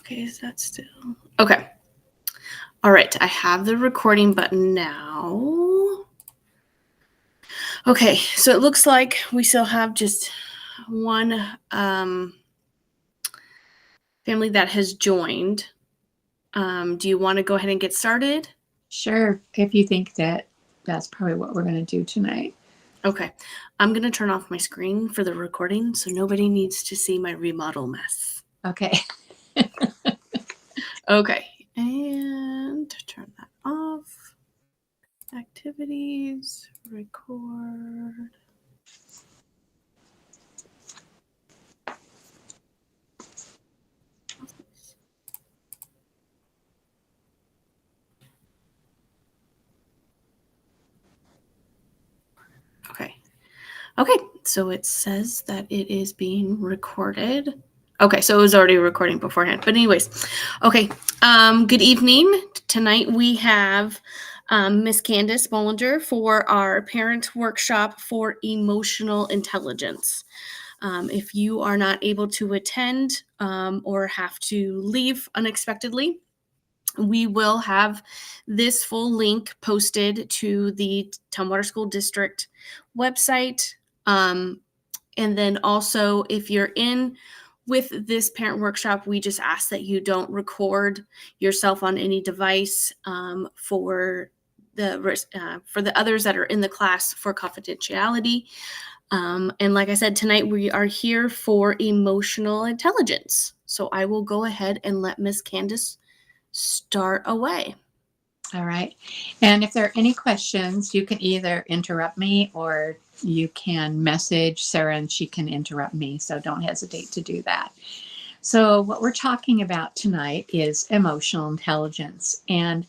Okay, is that still? Okay. All right, I have the recording button now. Okay, so it looks like we still have just one family that has joined. Do you want to go ahead and get started? Sure, if you think that that's probably what we're going to do tonight. Okay, I'm going to turn off my screen for the recording so nobody needs to see my remodel mess. Okay. Okay, and turn that off. Activities, record. Okay, so it says that it is being recorded. Okay, so it was already recording beforehand. But anyways, okay, good evening. Tonight we have Miss Candyce Bollinger for our parent workshop for emotional intelligence. If you are not able to attend or have to leave unexpectedly, we will have this full link posted to the Tumwater School District website. And then also, if you're in with this parent workshop, we just ask that you don't record yourself on any device for the others that are in the class for confidentiality. And like I said, tonight we are here for emotional intelligence. So I will go ahead and let Miss Candyce start away. All right. And if there are any questions, you can either interrupt me or you can message Sarah and she can interrupt me. So don't hesitate to do that. So what we're talking about tonight is emotional intelligence. And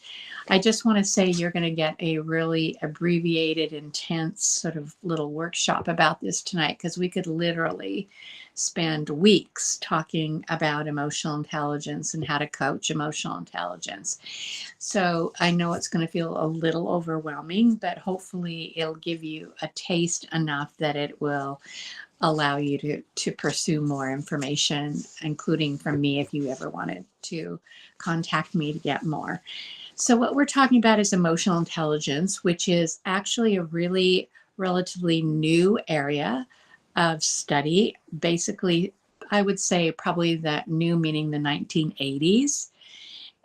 I just want to say you're going to get a really abbreviated, intense sort of little workshop about this tonight, because we could literally spend weeks talking about emotional intelligence and how to coach emotional intelligence. So I know it's going to feel a little overwhelming, but hopefully it'll give you a taste enough that it will allow you to pursue more information, including from me if you ever wanted to contact me to get more. So what we're talking about is emotional intelligence, which is actually a really relatively new area of study. Basically, I would say probably that new meaning the 1980s.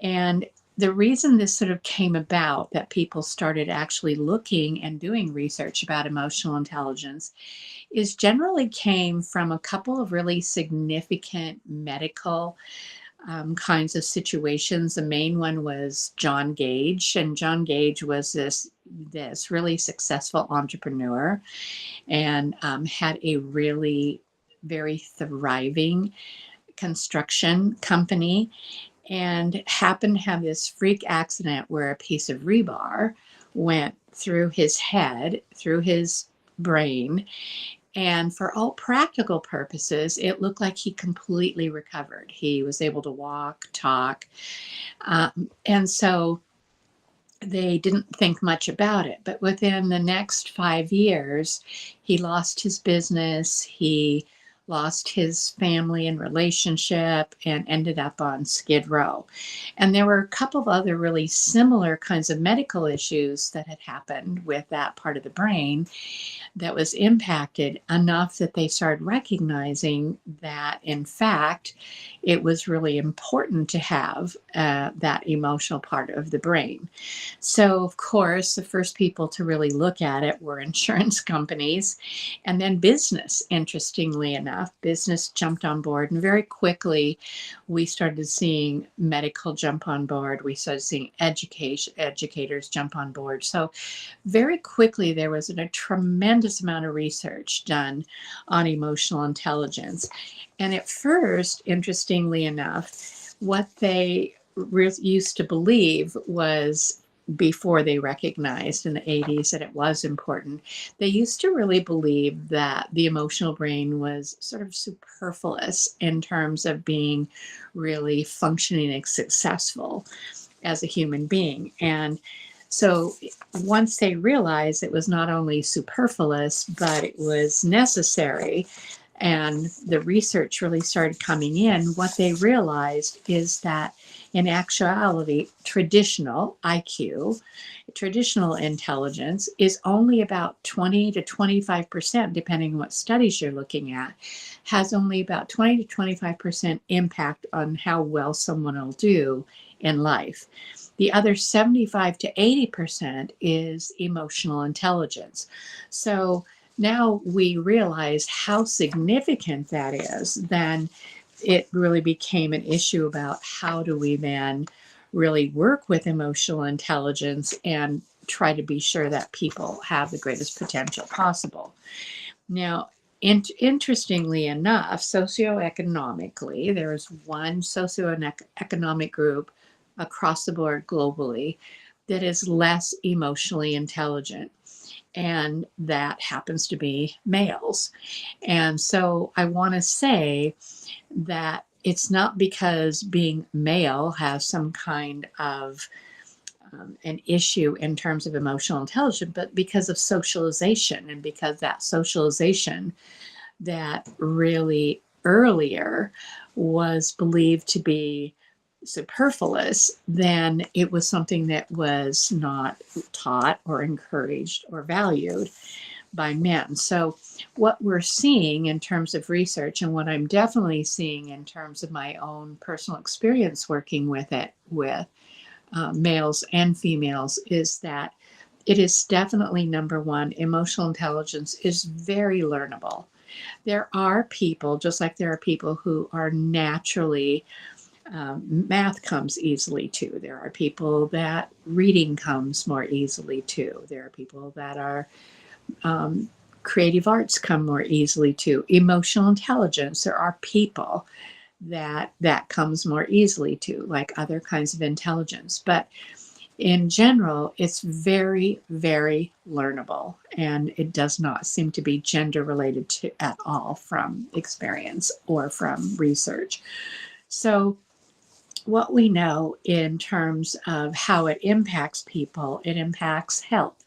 And the reason this sort of came about, that people started actually looking and doing research about emotional intelligence, is generally came from a couple of really significant medical kinds of situations. The main one was John Gage, and John Gage was this really successful entrepreneur and had a really very thriving construction company, and happened to have this freak accident where a piece of rebar went through his head, through his brain. And for all practical purposes, it looked like he completely recovered. He was able to walk, talk. And so they didn't think much about it. But within the next 5 years, he lost his business. He lost his family and relationship and ended up on Skid Row. And there were a couple of other really similar kinds of medical issues that had happened with that part of the brain that was impacted enough that they started recognizing that, in fact, it was really important to have that emotional part of the brain. So, of course, the first people to really look at it were insurance companies, and then business. Interestingly enough, business jumped on board, and very quickly we started seeing medical jump on board. We started seeing educators jump on board. So very quickly there was a tremendous amount of research done on emotional intelligence. And at first, interestingly enough, what they used to believe was, before they recognized in the 80s that it was important, they used to really believe that the emotional brain was sort of superfluous in terms of being really functioning and successful as a human being. And so once they realized it was not only superfluous, but it was necessary, and the research really started coming in, what they realized is that in actuality, traditional IQ, traditional intelligence is only about 20 to 25%, depending on what studies you're looking at, has only about 20 to 25% impact on how well someone will do in life. The other 75 to 80% is emotional intelligence. So now we realize how significant that is. Then it really became an issue about how do we then really work with emotional intelligence and try to be sure that people have the greatest potential possible. Now, interestingly enough, socioeconomically, there is one socioeconomic group across the board globally that is less emotionally intelligent, and that happens to be males. And so I want to say that it's not because being male has some kind of an issue in terms of emotional intelligence, but because of socialization, and because that socialization that really earlier was believed to be superfluous, then it was something that was not taught or encouraged or valued by men. So, what we're seeing in terms of research, and what I'm definitely seeing in terms of my own personal experience working with it, with males and females, is that it is definitely number one, emotional intelligence is very learnable. There are people, just like there are people who are naturally, math comes easily to. There are people that reading comes more easily to. There are people that are creative arts come more easily to. Emotional intelligence, there are people that comes more easily to, like other kinds of intelligence. But in general, it's very, very learnable, and it does not seem to be gender related to at all from experience or from research. So what we know in terms of how it impacts people, it impacts health.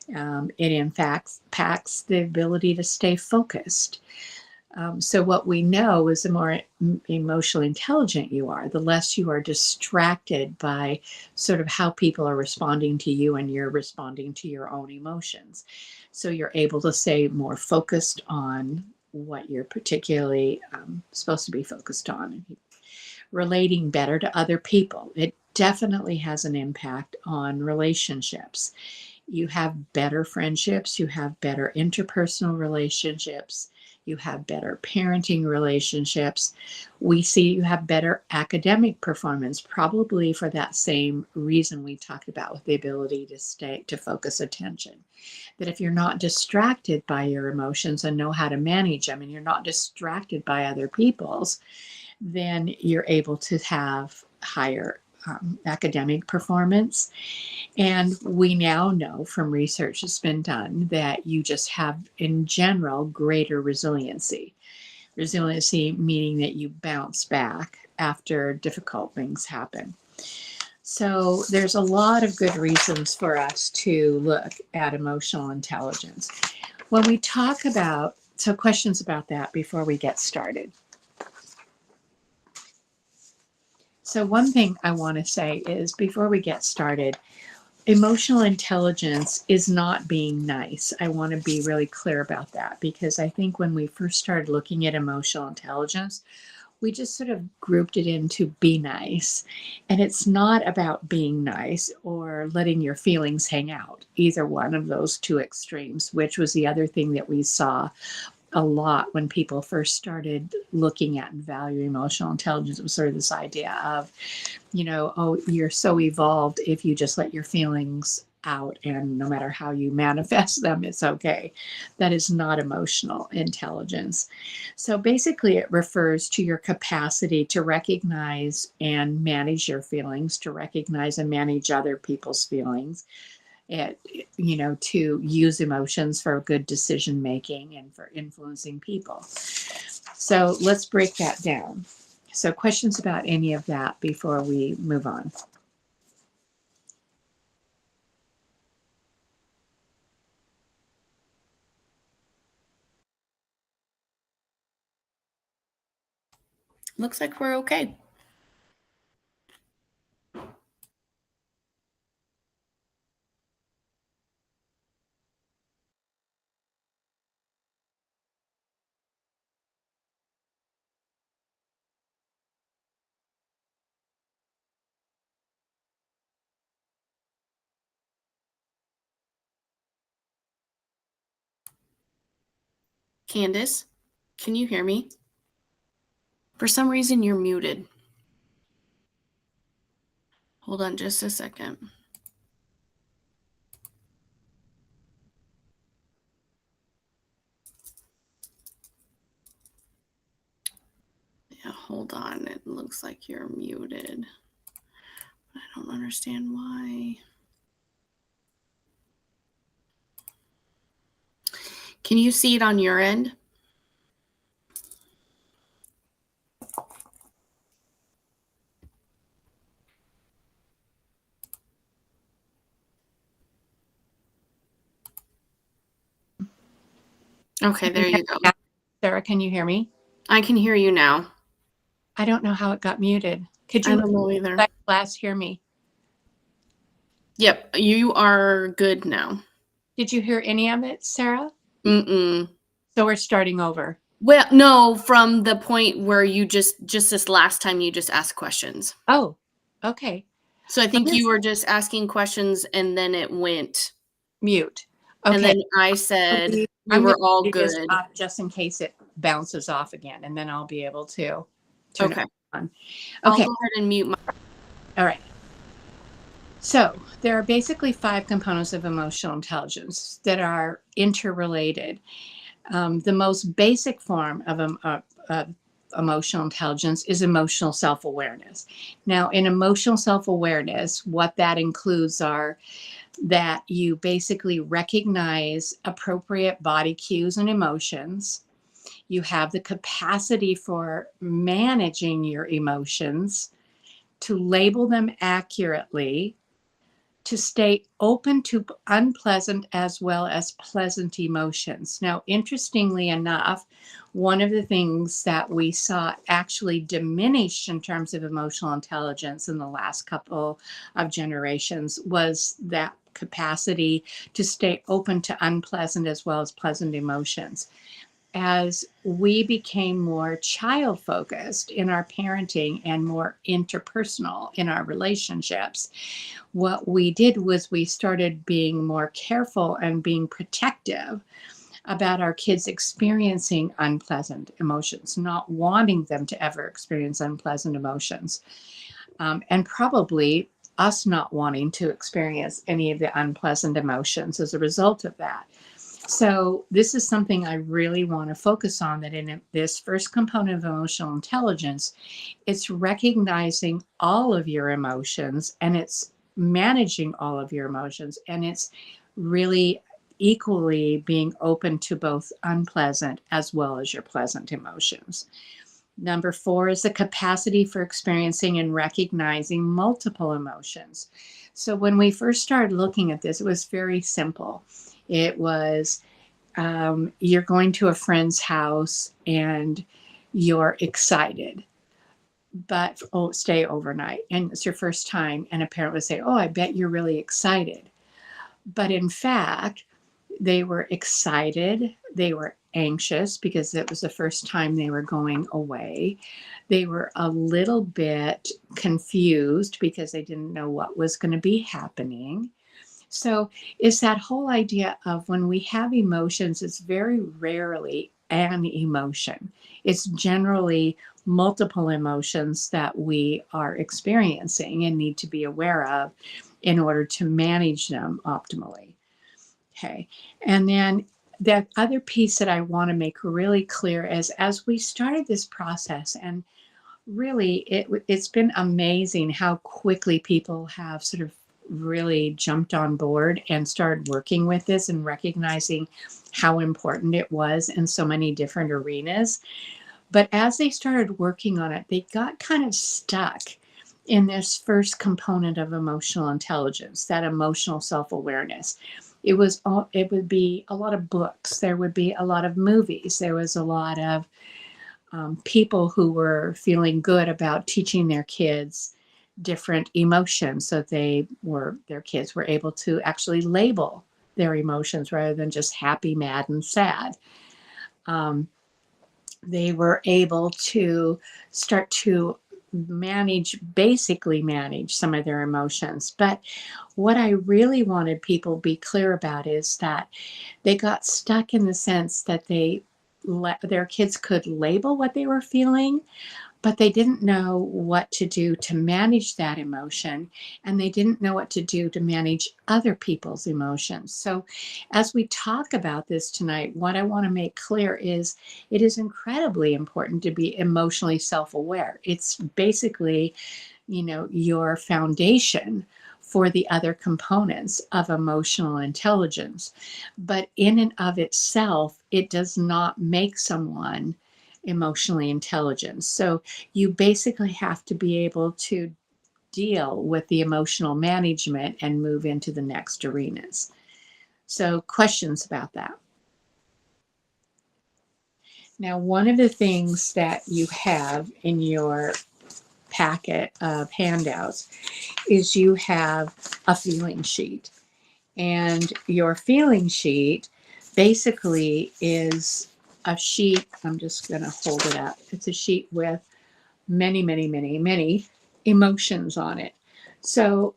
It impacts the ability to stay focused. So what we know is the more emotionally intelligent you are, the less you are distracted by sort of how people are responding to you and you're responding to your own emotions. So you're able to stay more focused on what you're particularly supposed to be focused on. Relating better to other people. It definitely has an impact on relationships. You have better friendships, you have better interpersonal relationships, you have better parenting relationships. We see you have better academic performance, probably for that same reason we talked about with the ability to focus attention. That if you're not distracted by your emotions and know how to manage them, and you're not distracted by other people's, then you're able to have higher academic performance. And we now know from research that's been done that you just have, in general, greater resiliency. Resiliency meaning that you bounce back after difficult things happen. So there's a lot of good reasons for us to look at emotional intelligence. When we talk about, so questions about that before we get started. So one thing I want to say is, before we get started, emotional intelligence is not being nice. I want to be really clear about that, because I think when we first started looking at emotional intelligence, we just sort of grouped it into be nice. And it's not about being nice or letting your feelings hang out, either one of those two extremes, which was the other thing that we saw a lot when people first started looking at and valuing emotional intelligence. It was sort of this idea of, oh, you're so evolved if you just let your feelings out, and no matter how you manifest them, it's okay. That is not emotional intelligence. So basically, it refers to your capacity to recognize and manage your feelings, to recognize and manage other people's feelings, to use emotions for good decision making and for influencing people. So let's break that down. So questions about any of that before we move on? Looks like we're okay. Candice, can you hear me? For some reason, you're muted. Hold on just a second. Yeah, hold on. It looks like you're muted. I don't understand why. Can you see it on your end? Okay, there you go. Sarah, can you hear me? I can hear you now. I don't know how it got muted. Could I you don't know either. let class hear me? Yep, you are good now. Did you hear any of it, Sarah? Mm-mm. So we're starting over. Well, no, from the point where you just this last time you just asked questions. Oh, okay. So I think you were just asking questions and then it went. Mute. And Okay. then I said we I'm were gonna all do this good. just in case it bounces off again, and then I'll be able to turn Okay. it on. I'll Okay. go ahead and mute my. All right. So there are basically 5 components of emotional intelligence that are interrelated. The most basic form of emotional intelligence is emotional self-awareness. Now, in emotional self-awareness, what that includes are that you basically recognize appropriate body cues and emotions. You have the capacity for managing your emotions, to label them accurately, to stay open to unpleasant as well as pleasant emotions. Now, interestingly enough, one of the things that we saw actually diminish in terms of emotional intelligence in the last couple of generations was that capacity to stay open to unpleasant as well as pleasant emotions. As we became more child focused in our parenting and more interpersonal in our relationships, what we did was we started being more careful and being protective about our kids experiencing unpleasant emotions, not wanting them to ever experience unpleasant emotions, and probably us not wanting to experience any of the unpleasant emotions as a result of that. So this is something I really want to focus on, that in this first component of emotional intelligence, it's recognizing all of your emotions and it's managing all of your emotions, and it's really equally being open to both unpleasant as well as your pleasant emotions. Number 4 is the capacity for experiencing and recognizing multiple emotions. So when we first started looking at this, it was very simple. It was you're going to a friend's house and you're excited, but stay overnight, and it's your first time, and a parent would say, oh, I bet you're really excited. But in fact, they were excited, they were anxious because it was the first time they were going away. They were a little bit confused because they didn't know what was going to be happening. So it's that whole idea of when we have emotions, it's very rarely an emotion. It's generally multiple emotions that we are experiencing and need to be aware of in order to manage them optimally. Okay. And then the other piece that I want to make really clear is, as we started this process, and really it's been amazing how quickly people have sort of really jumped on board and started working with this and recognizing how important it was in so many different arenas. But as they started working on it, they got kind of stuck in this first component of emotional intelligence, that emotional self-awareness. It would be a lot of books, there would be a lot of movies, there was a lot of people who were feeling good about teaching their kids different emotions, so their kids were able to actually label their emotions rather than just happy, mad, and sad. They were able to start to basically manage some of their emotions. But what I really wanted people to be clear about is that they got stuck in the sense that their kids could label what they were feeling, but they didn't know what to do to manage that emotion, and they didn't know what to do to manage other people's emotions. So as we talk about this tonight, what I want to make clear is it is incredibly important to be emotionally self-aware. It's basically, your foundation for the other components of emotional intelligence. But in and of itself, it does not make someone emotionally intelligent. So you basically have to be able to deal with the emotional management and move into the next arenas. So, questions about that? Now, one of the things that you have in your packet of handouts is you have a feeling sheet. And your feeling sheet basically is a sheet. I'm just going to hold it up. It's a sheet with many, many, many, many emotions on it. So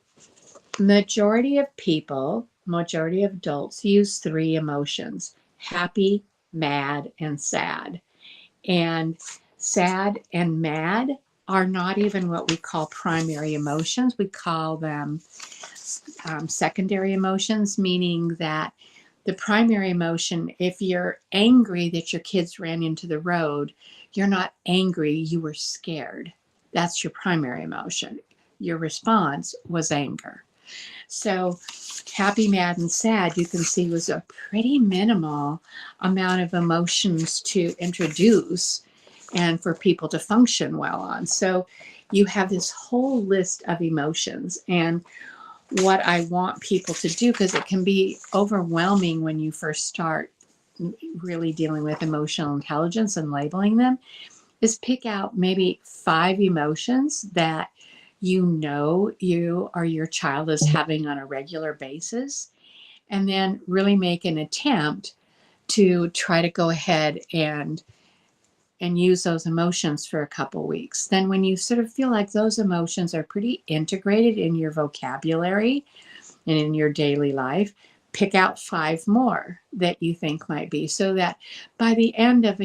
majority of adults use three emotions: happy, mad, and sad. And sad and mad are not even what we call primary emotions. We call them secondary emotions, meaning that the primary emotion, if you're angry that your kids ran into the road, you're not angry, you were scared. That's your primary emotion. Your response was anger. So happy, mad, and sad, you can see, was a pretty minimal amount of emotions to introduce and for people to function well on. So you have this whole list of emotions. And what I want people to do, because it can be overwhelming when you first start really dealing with emotional intelligence and labeling them, is pick out maybe 5 emotions that you or your child is having on a regular basis, and then really make an attempt to try to go ahead and use those emotions for a couple weeks. Then when you sort of feel like those emotions are pretty integrated in your vocabulary and in your daily life, pick out 5 more that you think might be, so that by the end of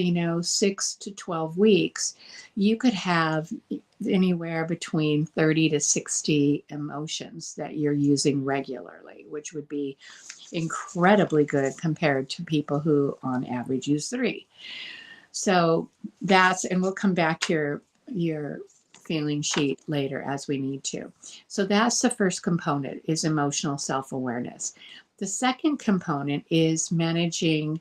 6 to 12 weeks, you could have anywhere between 30 to 60 emotions that you're using regularly, which would be incredibly good compared to people who on average use 3. So and we'll come back to your feeling sheet later as we need to. So that's the first component, is emotional self-awareness. The second component is managing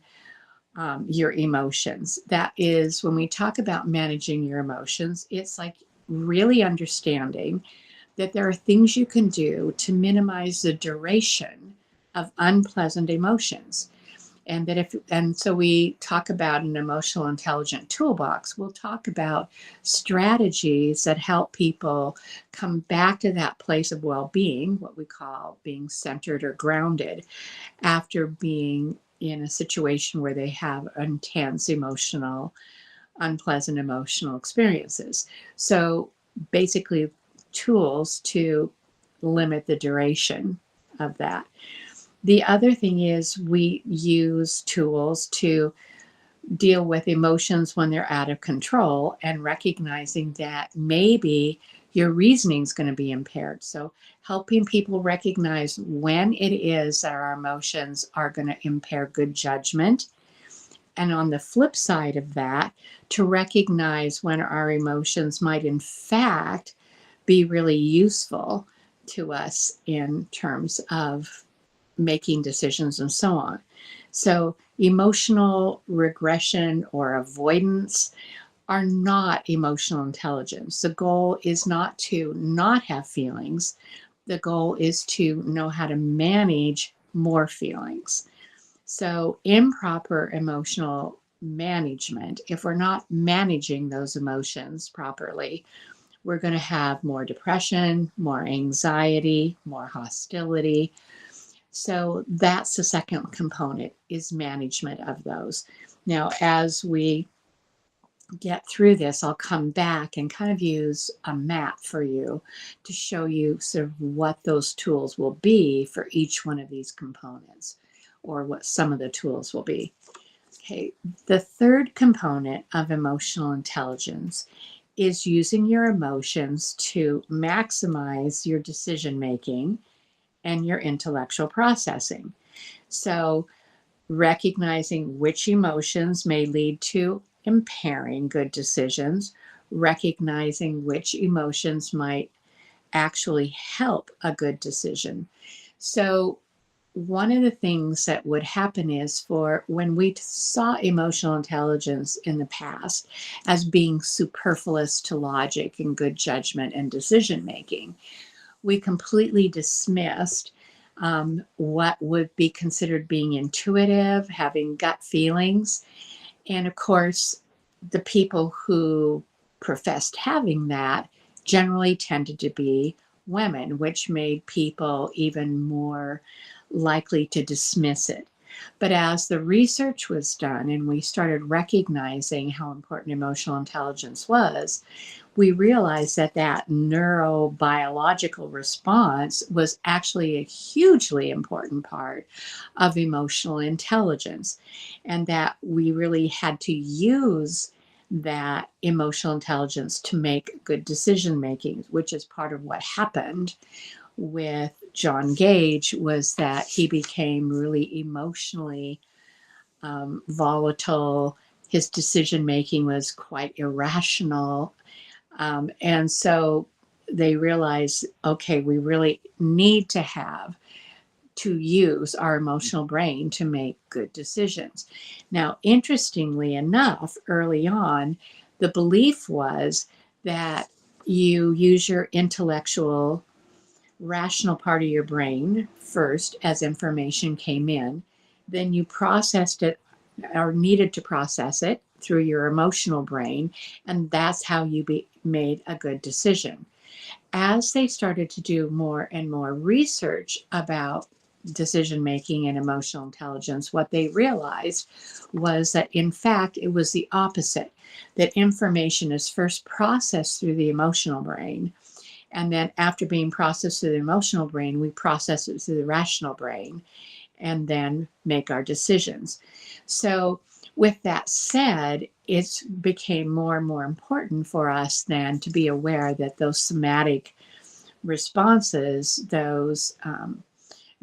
your emotions. That is, when we talk about managing your emotions, it's like really understanding that there are things you can do to minimize the duration of unpleasant emotions. And so we talk about an emotional intelligent toolbox. We'll talk about strategies that help people come back to that place of well-being, what we call being centered or grounded, after being in a situation where they have intense unpleasant emotional experiences. So basically, tools to limit the duration of that. The other thing is, we use tools to deal with emotions when they're out of control, and recognizing that maybe your reasoning is going to be impaired. So helping people recognize when it is that our emotions are going to impair good judgment. And on the flip side of that, to recognize when our emotions might in fact be really useful to us in terms of making decisions and so on. So emotional regression or avoidance are not emotional intelligence. The goal is not to not have feelings. The goal is to know how to manage more feelings. So improper emotional management, if we're not managing those emotions properly, we're going to have more depression, more anxiety, more hostility. So that's the second component, is management of those. Now, as we get through this, I'll come back and kind of use a map for you to show you sort of what those tools will be for each one of these components, or what some of the tools will be. Okay, the third component of emotional intelligence is using your emotions to maximize your decision making and your intellectual processing. So, recognizing which emotions may lead to impairing good decisions, recognizing which emotions might actually help a good decision. So, one of the things that would happen is, for when we saw emotional intelligence in the past as being superfluous to logic and good judgment and decision making, we completely dismissed what would be considered being intuitive, having gut feelings. And of course, the people who professed having that generally tended to be women, which made people even more likely to dismiss it. But as the research was done and we started recognizing how important emotional intelligence was, we realized that that neurobiological response was actually a hugely important part of emotional intelligence, and that we really had to use that emotional intelligence to make good decision making, which is part of what happened with John Gage, was that he became really emotionally volatile. His decision making was quite irrational. And so they realized, okay, we really need to use our emotional brain to make good decisions. Now, interestingly enough, early on, the belief was that you use your intellectual, rational part of your brain first as information came in, then you processed it, or needed to process it, through your emotional brain, and that's how you made a good decision. As they started to do more and more research about decision making and emotional intelligence, what they realized was that, in fact, it was the opposite, that information is first processed through the emotional brain. And then, after being processed through the emotional brain, we process it through the rational brain and then make our decisions. So, with that said, it became more and more important for us then to be aware that those somatic responses, those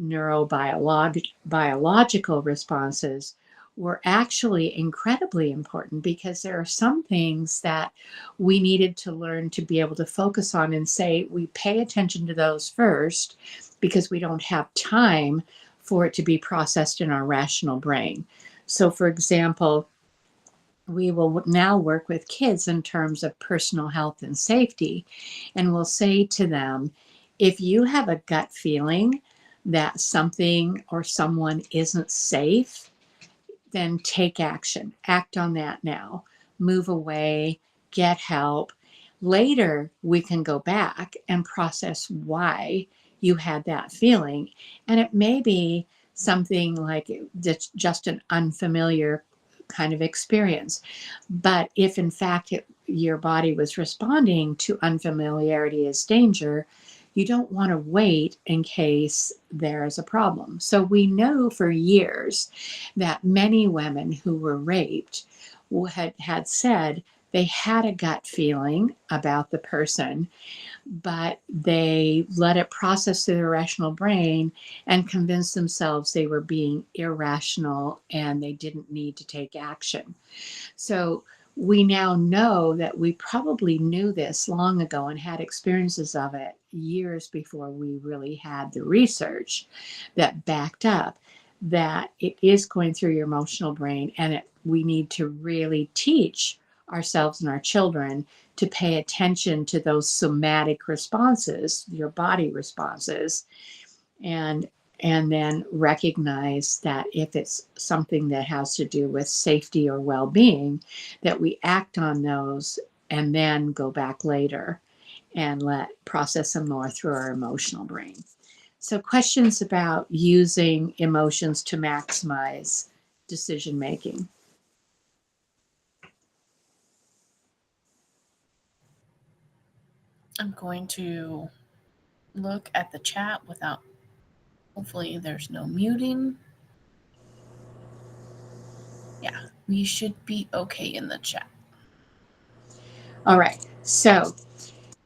neurobiological responses, were actually incredibly important, because there are some things that we needed to learn to be able to focus on and say we pay attention to those first, because we don't have time for it to be processed in our rational brain. So, for example, we will now work with kids in terms of personal health and safety, and we'll say to them, if you have a gut feeling that something or someone isn't safe, then take action. Act on that now. Move away, get help. Later, we can go back and process why you had that feeling. And it may be something like that's just an unfamiliar kind of experience. But if in fact your body was responding to unfamiliarity as danger, you don't want to wait in case there is a problem. So we know for years that many women who were raped had said they had a gut feeling about the person, but they let it process through their rational brain and convinced themselves they were being irrational and they didn't need to take action. So we now know that we probably knew this long ago and had experiences of it years before we really had the research that backed up that it is going through your emotional brain, and we need to really teach ourselves and our children to pay attention to those somatic responses, your body responses, and And then recognize that if it's something that has to do with safety or well-being, that we act on those and then go back later and process them more through our emotional brain. So questions about using emotions to maximize decision making. I'm going to look at the chat without, hopefully there's no muting. Yeah, we should be okay in the chat. All right, so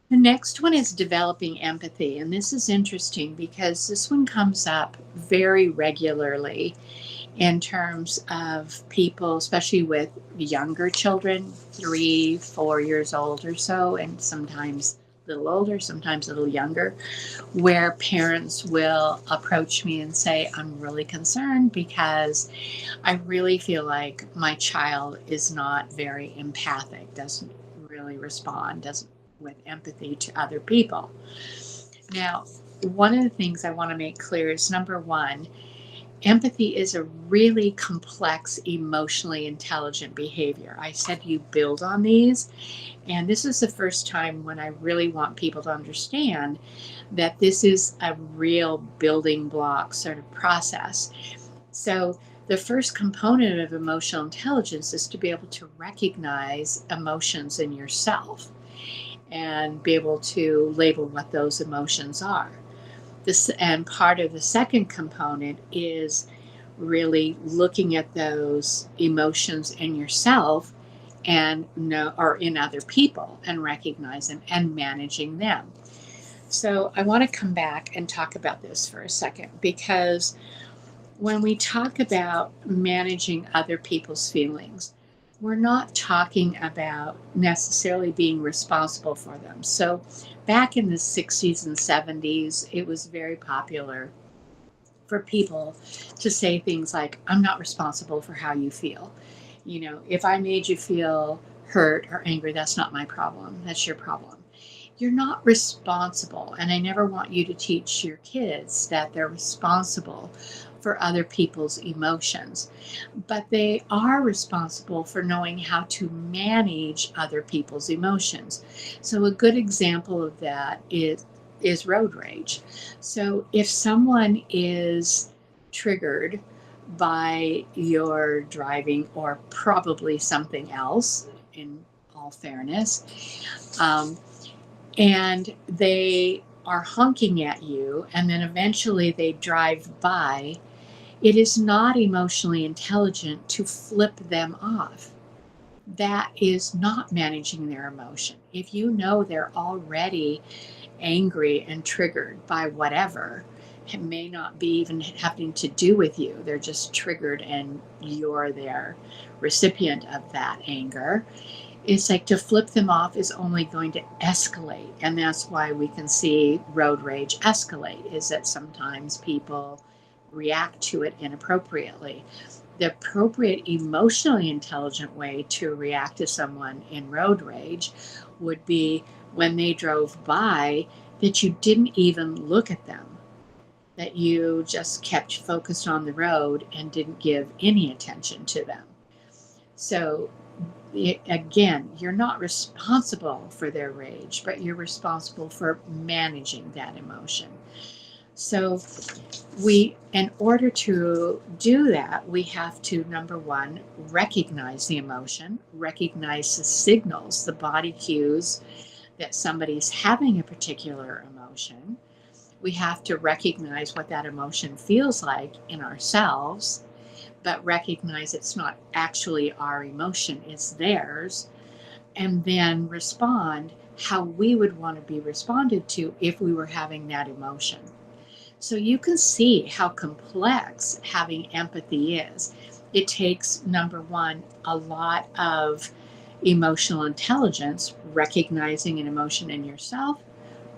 the next one is developing empathy. And this is interesting because this one comes up very regularly in terms of people, especially with younger children, 3, 4 years old or so, and sometimes a little older, sometimes a little younger, where parents will approach me and say, I'm really concerned because I really feel like my child is not very empathic, doesn't really respond, doesn't with empathy to other people. Now, one of the things I want to make clear is number one, empathy is a really complex, emotionally intelligent behavior. I said you build on these, and this is the first time when I really want people to understand that this is a real building block sort of process. So, the first component of emotional intelligence is to be able to recognize emotions in yourself and be able to label what those emotions are. And part of the second component is really looking at those emotions in yourself and or in other people and recognize them and managing them. So I want to come back and talk about this for a second, because when we talk about managing other people's feelings, we're not talking about necessarily being responsible for them. So back in the 60s and 70s, it was very popular for people to say things like, I'm not responsible for how you feel. You know, if I made you feel hurt or angry, that's not my problem. That's your problem. You're not responsible. And I never want you to teach your kids that they're responsible for other people's emotions, but they are responsible for knowing how to manage other people's emotions. So a good example of that is road rage. So if someone is triggered by your driving, or probably something else, in all fairness, and they are honking at you, and then eventually they drive by, it is not emotionally intelligent to flip them off. That is not managing their emotion. If you know they're already angry and triggered by whatever, it may not be even having to do with you. They're just triggered and you're their recipient of that anger. It's like to flip them off is only going to escalate. And that's why we can see road rage escalate, is that sometimes people react to it inappropriately. The appropriate emotionally intelligent way to react to someone in road rage would be when they drove by, that you didn't even look at them, that you just kept focused on the road and didn't give any attention to them. So again, you're not responsible for their rage, but you're responsible for managing that emotion. So in order to do that, we have to, number one, recognize the emotion, recognize the signals, the body cues that somebody's having a particular emotion. We have to recognize what that emotion feels like in ourselves, but recognize it's not actually our emotion, it's theirs, and then respond how we would want to be responded to if we were having that emotion. So you can see how complex having empathy is. It takes, number one, a lot of emotional intelligence, recognizing an emotion in yourself,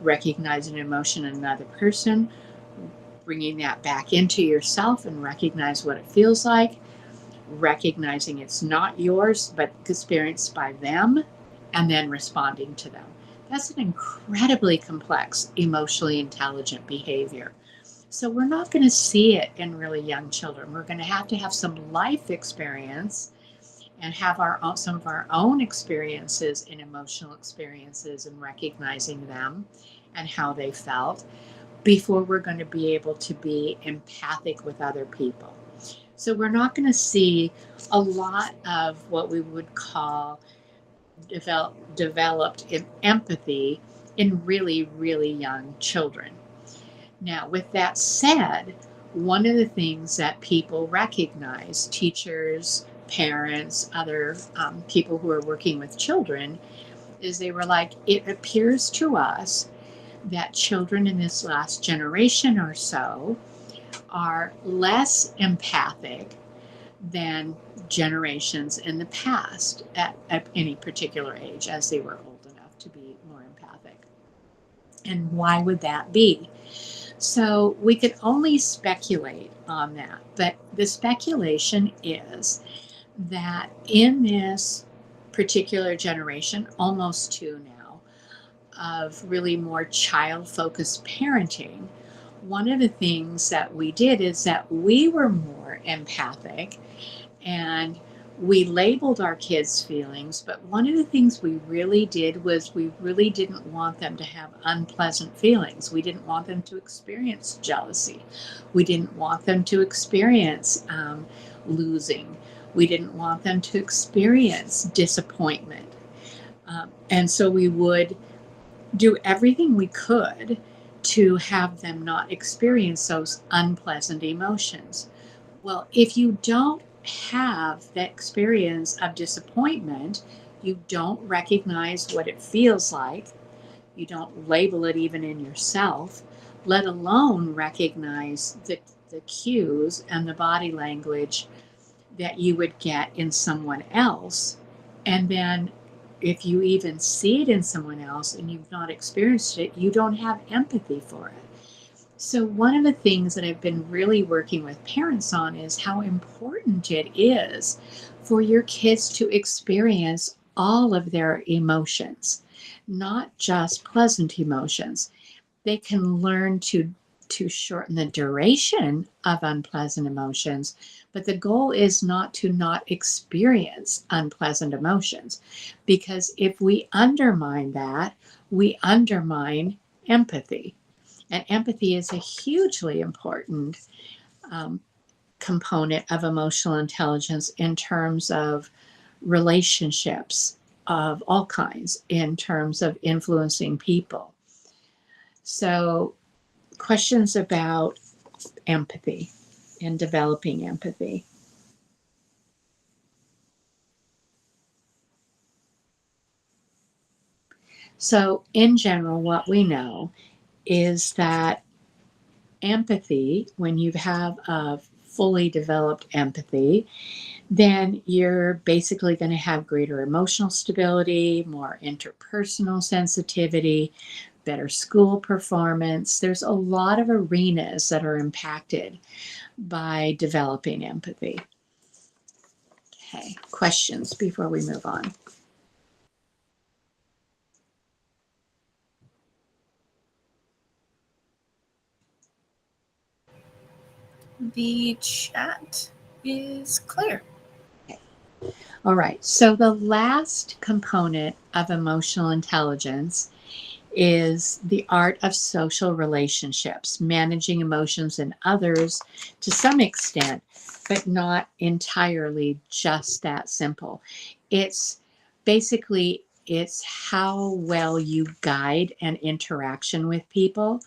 recognizing an emotion in another person, bringing that back into yourself and recognize what it feels like, recognizing it's not yours but experienced by them, and then responding to them. That's an incredibly complex, emotionally intelligent behavior. So we're not going to see it in really young children. We're going to have some life experience and have some of our own experiences and emotional experiences and recognizing them and how they felt before we're going to be able to be empathic with other people. So we're not going to see a lot of what we would call developed in empathy in really, really young children. Now, with that said, one of the things that people recognize, teachers, parents, other people who are working with children, is they were like, it appears to us that children in this last generation or so are less empathic than generations in the past at any particular age as they were old enough to be more empathic. And why would that be? So we could only speculate on that, but the speculation is that in this particular generation, almost two now, of really more child-focused parenting, one of the things that we did is that we were more empathic and we labeled our kids' feelings, but one of the things we really did was we really didn't want them to have unpleasant feelings. We didn't want them to experience jealousy. We didn't want them to experience losing. We didn't want them to experience disappointment. And so we would do everything we could to have them not experience those unpleasant emotions. Well, if you don't have the experience of disappointment, you don't recognize what it feels like, you don't label it even in yourself, let alone recognize the cues and the body language that you would get in someone else. And then if you even see it in someone else and you've not experienced it, you don't have empathy for it. So one of the things that I've been really working with parents on is how important it is for your kids to experience all of their emotions, not just pleasant emotions. They can learn to shorten the duration of unpleasant emotions, but the goal is not to not experience unpleasant emotions, because if we undermine that, we undermine empathy. And empathy is a hugely important component of emotional intelligence in terms of relationships of all kinds, in terms of influencing people. So, questions about empathy and developing empathy. So, in general, what we know is that empathy, when you have a fully developed empathy, then you're basically going to have greater emotional stability, more interpersonal sensitivity, better school performance. There's a lot of arenas that are impacted by developing empathy. Okay, questions before we move on? The chat is clear. All right, so the last component of emotional intelligence is the art of social relationships, managing emotions in others to some extent, but not entirely just that simple. It's basically it's how well you guide an interaction with people,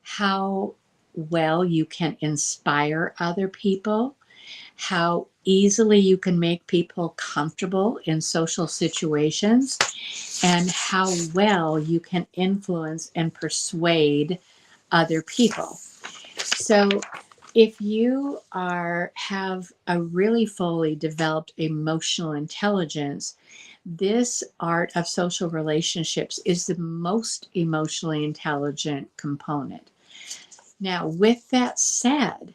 how well you can inspire other people, how easily you can make people comfortable in social situations, and how well you can influence and persuade other people. So if you have a really fully developed emotional intelligence, this art of social relationships is the most emotionally intelligent component. Now, with that said,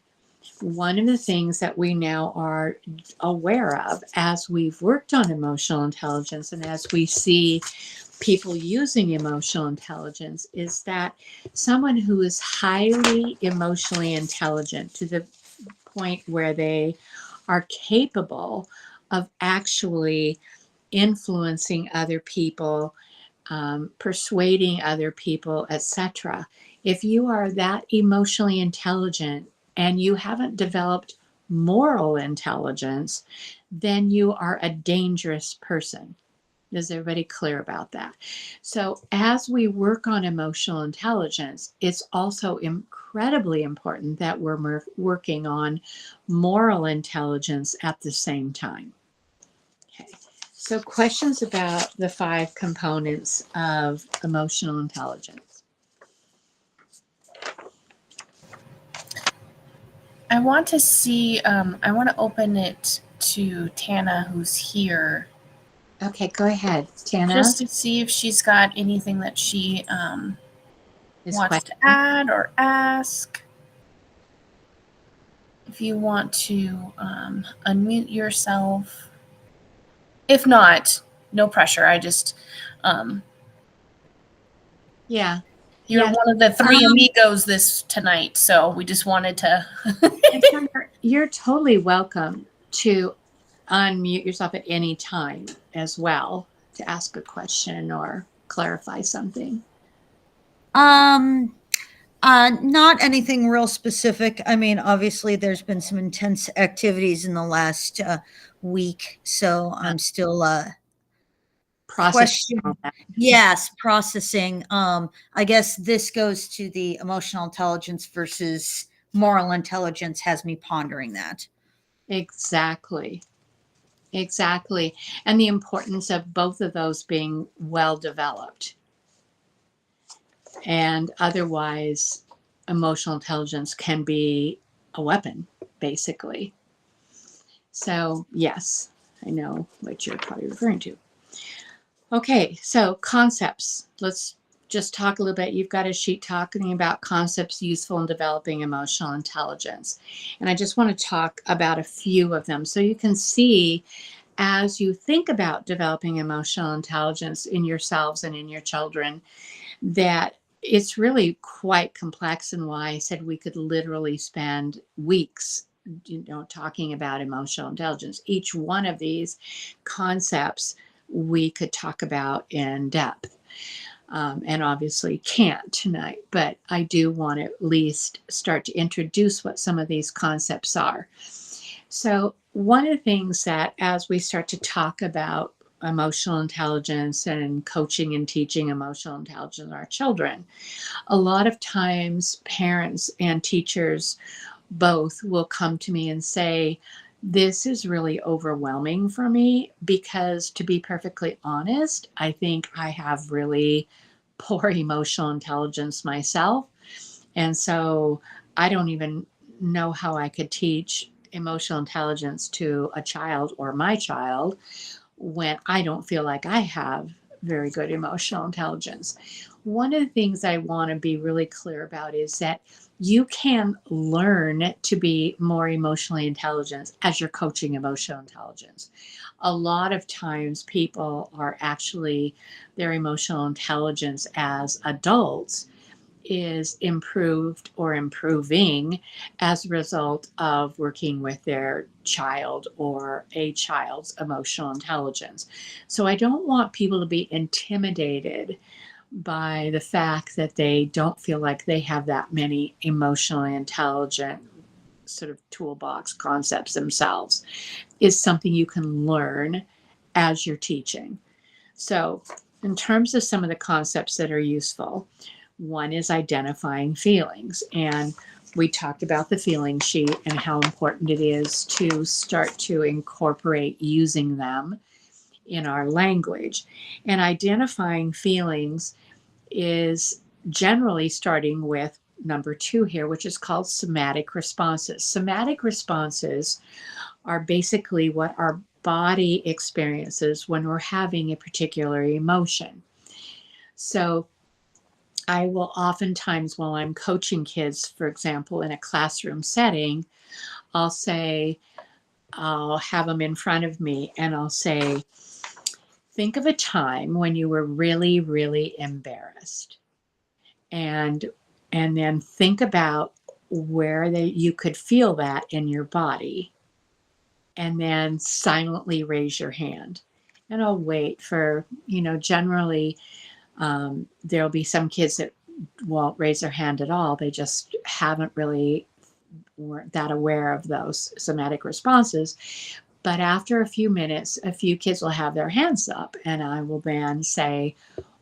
one of the things that we now are aware of as we've worked on emotional intelligence and as we see people using emotional intelligence is that someone who is highly emotionally intelligent to the point where they are capable of actually influencing other people, persuading other people, etc. If you are that emotionally intelligent and you haven't developed moral intelligence, then you are a dangerous person. Is everybody clear about that? So, as we work on emotional intelligence, it's also incredibly important that we're working on moral intelligence at the same time. Okay. So, questions about the 5 components of emotional intelligence. I want to see, I want to open it to Tana, who's here, Okay, go ahead, Tana. just to see if she's got anything that she wants Question. to add or ask. If you want to unmute yourself. If not, no pressure. I just, Yeah. you're Yeah. one of the 3 amigos this tonight, so we just wanted to. You're totally welcome to unmute yourself at any time as well to ask a question or clarify something. Not anything real specific. I mean, obviously, there's been some intense activities in the last week, so I'm still Processing all that. Yes, processing. I guess this goes to the emotional intelligence versus moral intelligence has me pondering that. Exactly. Exactly. And the importance of both of those being well developed. And otherwise, emotional intelligence can be a weapon, basically. So, yes, I know what you're probably referring to. Okay, so concepts. Let's just talk a little bit. You've got a sheet talking about concepts useful in developing emotional intelligence. And I just want to talk about a few of them so you can see as you think about developing emotional intelligence in yourselves and in your children that it's really quite complex, and why I said we could literally spend weeks talking about emotional intelligence. Each one of these concepts we could talk about in depth, and obviously can't tonight, but I do want to at least start to introduce what some of these concepts are. So one of the things that as we start to talk about emotional intelligence and coaching and teaching emotional intelligence to our children, a lot of times parents and teachers both will come to me and say, this is really overwhelming for me because, to be perfectly honest, I think I have really poor emotional intelligence myself. And so I don't even know how I could teach emotional intelligence to a child or my child when I don't feel like I have very good emotional intelligence. One of the things I want to be really clear about is that you can learn to be more emotionally intelligent as you're coaching emotional intelligence. A lot of times people are actually, their emotional intelligence as adults is improved or improving as a result of working with their child or a child's emotional intelligence. So I don't want people to be intimidated by the fact that they don't feel like they have that many emotionally intelligent sort of toolbox concepts themselves. Is something you can learn as you're teaching. So in terms of some of the concepts that are useful, one is identifying feelings. And we talked about the feeling sheet and how important it is to start to incorporate using them in our language. And identifying feelings is generally starting with number 2 here, which is called somatic responses. Somatic responses are basically what our body experiences when we're having a particular emotion. So I will oftentimes, while I'm coaching kids, for example, in a classroom setting, I'll say, I'll have them in front of me and I'll say, think of a time when you were really, really embarrassed, and then think about where you could feel that in your body, and then silently raise your hand. And I'll wait for, generally there'll be some kids that won't raise their hand at all. They just haven't really weren't that aware of those somatic responses. But after a few minutes, a few kids will have their hands up, and I will then say,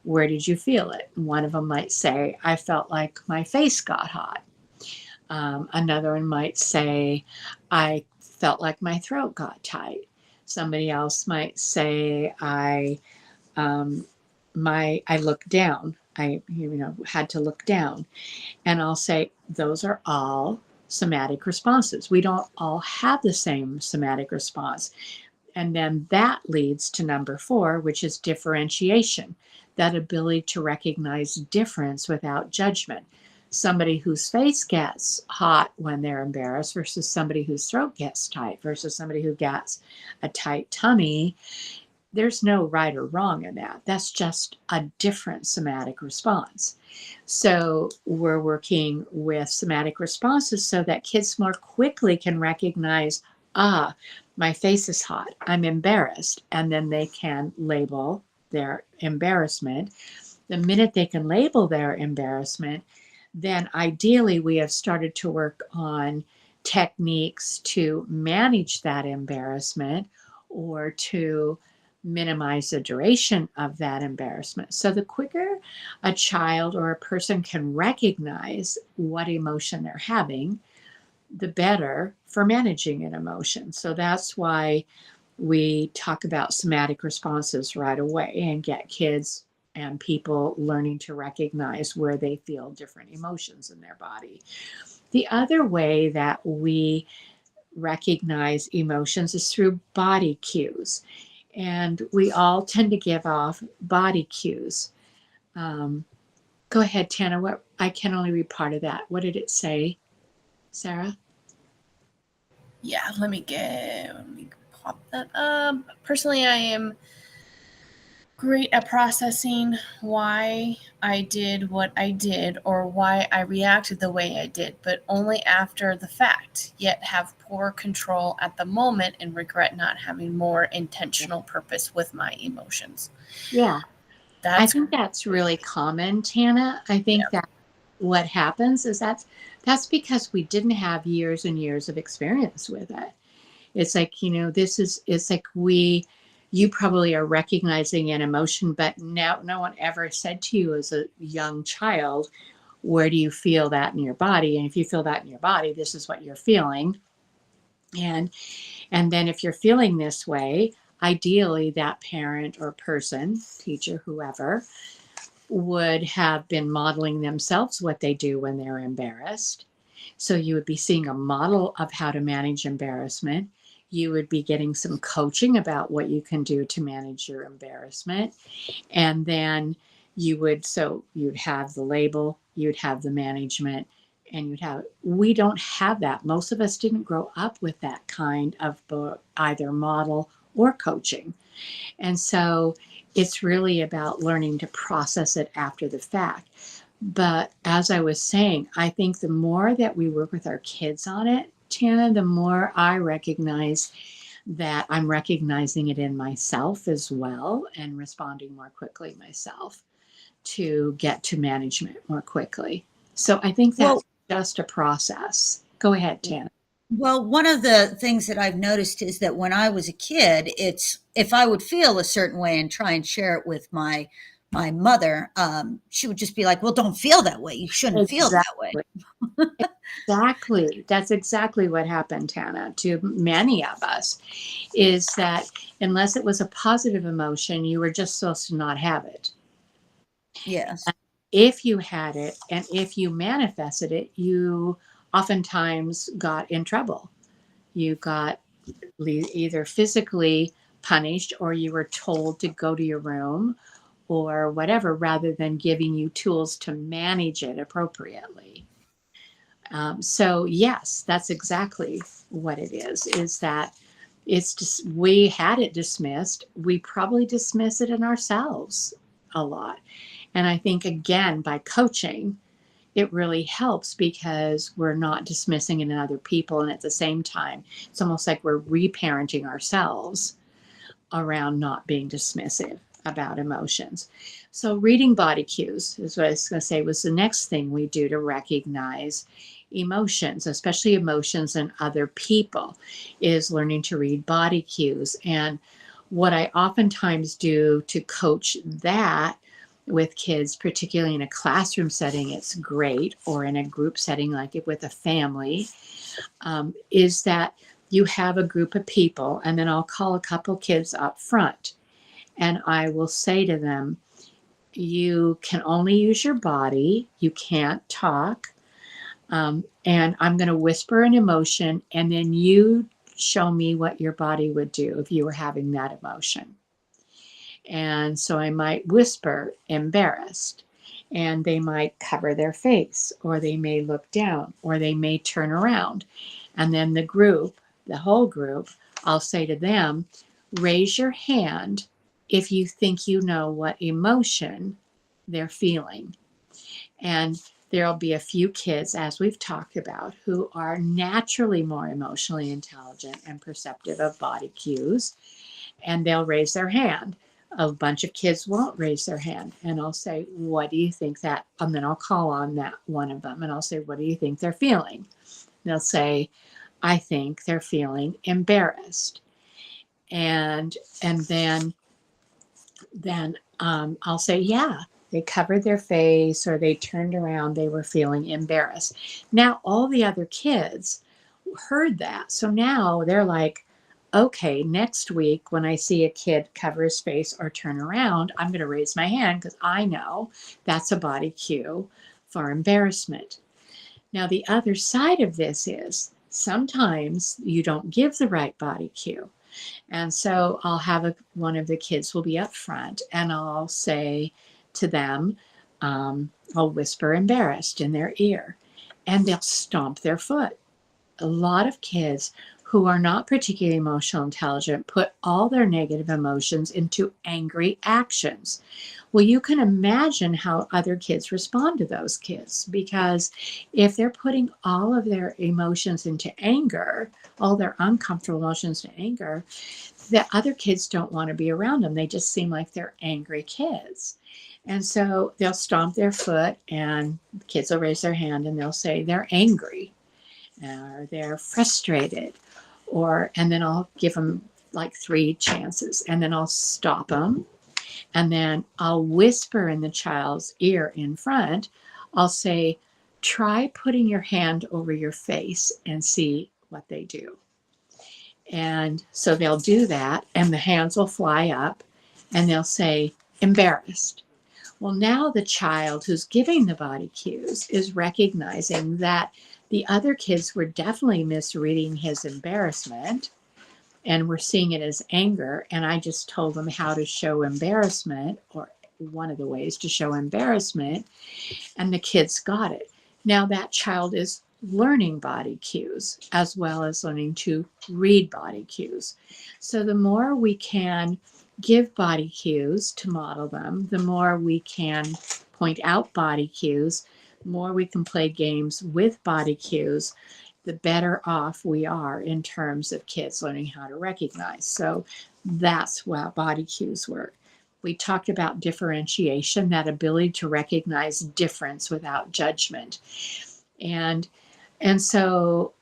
where did you feel it? One of them might say, I felt like my face got hot. Another one might say, I felt like my throat got tight. Somebody else might say, I looked down. I had to look down. And I'll say, those are all somatic responses. We don't all have the same somatic response. And then that leads to number 4, which is differentiation, that ability to recognize difference without judgment. Somebody whose face gets hot when they're embarrassed versus somebody whose throat gets tight versus somebody who gets a tight tummy. There's no right or wrong in that. That's just a different somatic response. So we're working with somatic responses so that kids more quickly can recognize, my face is hot, I'm embarrassed, and then they can label their embarrassment. The minute they can label their embarrassment, then ideally we have started to work on techniques to manage that embarrassment or to minimize the duration of that embarrassment. So the quicker a child or a person can recognize what emotion they're having, the better for managing an emotion. So that's why we talk about somatic responses right away and get kids and people learning to recognize where they feel different emotions in their body. The other way that we recognize emotions is through body cues. And we all tend to give off body cues. Go ahead, Tana. I can only read part of that. What did it say, Sarah? Yeah, let me pop that up. Personally, I am great at processing why I did what I did or why I reacted the way I did, but only after the fact, yet have poor control at the moment and regret not having more intentional purpose with my emotions. Yeah. I think that's really common, Tana. I think that what happens is that's because we didn't have years and years of experience with it. It's like, it's like you probably are recognizing an emotion, but now no one ever said to you as a young child, where do you feel that in your body? And if you feel that in your body, this is what you're feeling. And then if you're feeling this way, ideally that parent or person, teacher, whoever, would have been modeling themselves what they do when they're embarrassed. So you would be seeing a model of how to manage embarrassment. You would be getting some coaching about what you can do to manage your embarrassment. And then you'd have the label, you'd have the management, and we don't have that. Most of us didn't grow up with that kind of either model or coaching. And so it's really about learning to process it after the fact. But as I was saying, I think the more that we work with our kids on it, Tana, the more I recognize that I'm recognizing it in myself as well and responding more quickly myself to get to management more quickly. So I think that's just a process. Go ahead, Tana. Well, one of the things that I've noticed is that when I was a kid, it's if I would feel a certain way and try and share it with my mother, she would just be like, "Well, don't feel that way. You shouldn't feel that way." Exactly. That's exactly what happened, Tana, to many of us, is that unless it was a positive emotion, you were just supposed to not have it. Yes. If you had it and if you manifested it, you oftentimes got in trouble. You got either physically punished or you were told to go to your room or whatever, rather than giving you tools to manage it appropriately. So yes, that's exactly what it is that It's just, we had it dismissed. We probably dismiss it in ourselves a lot. And I think, again, by coaching, it really helps because we're not dismissing it in other people. And at the same time, it's almost like we're reparenting ourselves around not being dismissive about emotions. So reading body cues is what I was going to say was the next thing we do to recognize emotions, especially emotions in other people, is learning to read body cues. And what I oftentimes do to coach that with kids, particularly in a classroom setting, it's great, or in a group setting like it with a family, is that you have a group of people, and then I'll call a couple kids up front, and I will say to them, you can only use your body, you can't talk, and I'm going to whisper an emotion, and then you show me what your body would do if you were having that emotion. And so I might whisper embarrassed, and they might cover their face, or they may look down, or they may turn around. And then the whole group, I'll say to them, raise your hand if you think you know what emotion they're feeling. And there'll be a few kids, as we've talked about, who are naturally more emotionally intelligent and perceptive of body cues, and they'll raise their hand. A bunch of kids won't raise their hand, and I'll say, what do you think that, and then I'll call on that one of them, and I'll say, what do you think they're feeling? They'll say, I think they're feeling embarrassed. And then I'll say, yeah, they covered their face, or they turned around, they were feeling embarrassed. Now all the other kids heard that, so now they're like, okay, next week when I see a kid cover his face or turn around, I'm going to raise my hand because I know that's a body cue for embarrassment. Now, the other side of this is sometimes you don't give the right body cue. And so I'll have one of the kids will be up front, and I'll say to them, I'll whisper embarrassed in their ear, and they'll stomp their foot. A lot of kids who are not particularly emotional intelligent put all their negative emotions into angry actions. Well, you can imagine how other kids respond to those kids, because if they're putting all of their emotions into anger, all their uncomfortable emotions into anger, the other kids don't want to be around them. They just seem like they're angry kids. And so they'll stomp their foot, and the kids will raise their hand and they'll say they're angry, or they're frustrated, and then I'll give them like 3 chances, and then I'll stop them, and then I'll whisper in the child's ear in front. I'll say, try putting your hand over your face and see what they do. And so they'll do that, and the hands will fly up, and they'll say embarrassed. Well, now the child who's giving the body cues is recognizing that the other kids were definitely misreading his embarrassment, and we're seeing it as anger. And I just told them how to show embarrassment, or one of the ways to show embarrassment, and the kids got it. Now that child is learning body cues as well as learning to read body cues. So the more we can give body cues to model them, the more we can point out body cues, the more we can play games with body cues, the better off we are in terms of kids learning how to recognize. So that's how body cues work. We talked about differentiation, that ability to recognize difference without judgment. And so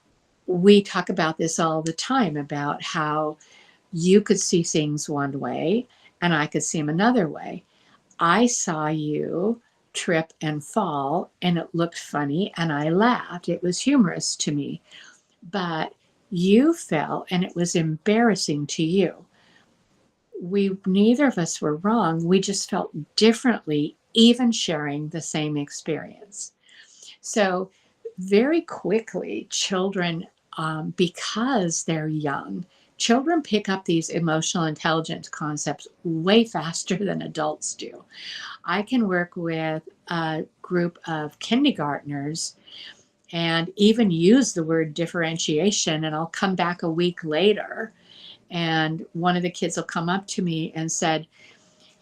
we talk about this all the time, about how you could see things one way and I could see them another way. I saw you trip and fall, and it looked funny, and I laughed. It was humorous to me. But you fell, and it was embarrassing to you. Neither of us were wrong. We just felt differently, even sharing the same experience. So very quickly, children, because they're young, children pick up these emotional intelligence concepts way faster than adults do. I can work with a group of kindergartners and even use the word differentiation, and I'll come back a week later And one of the kids will come up to me and said,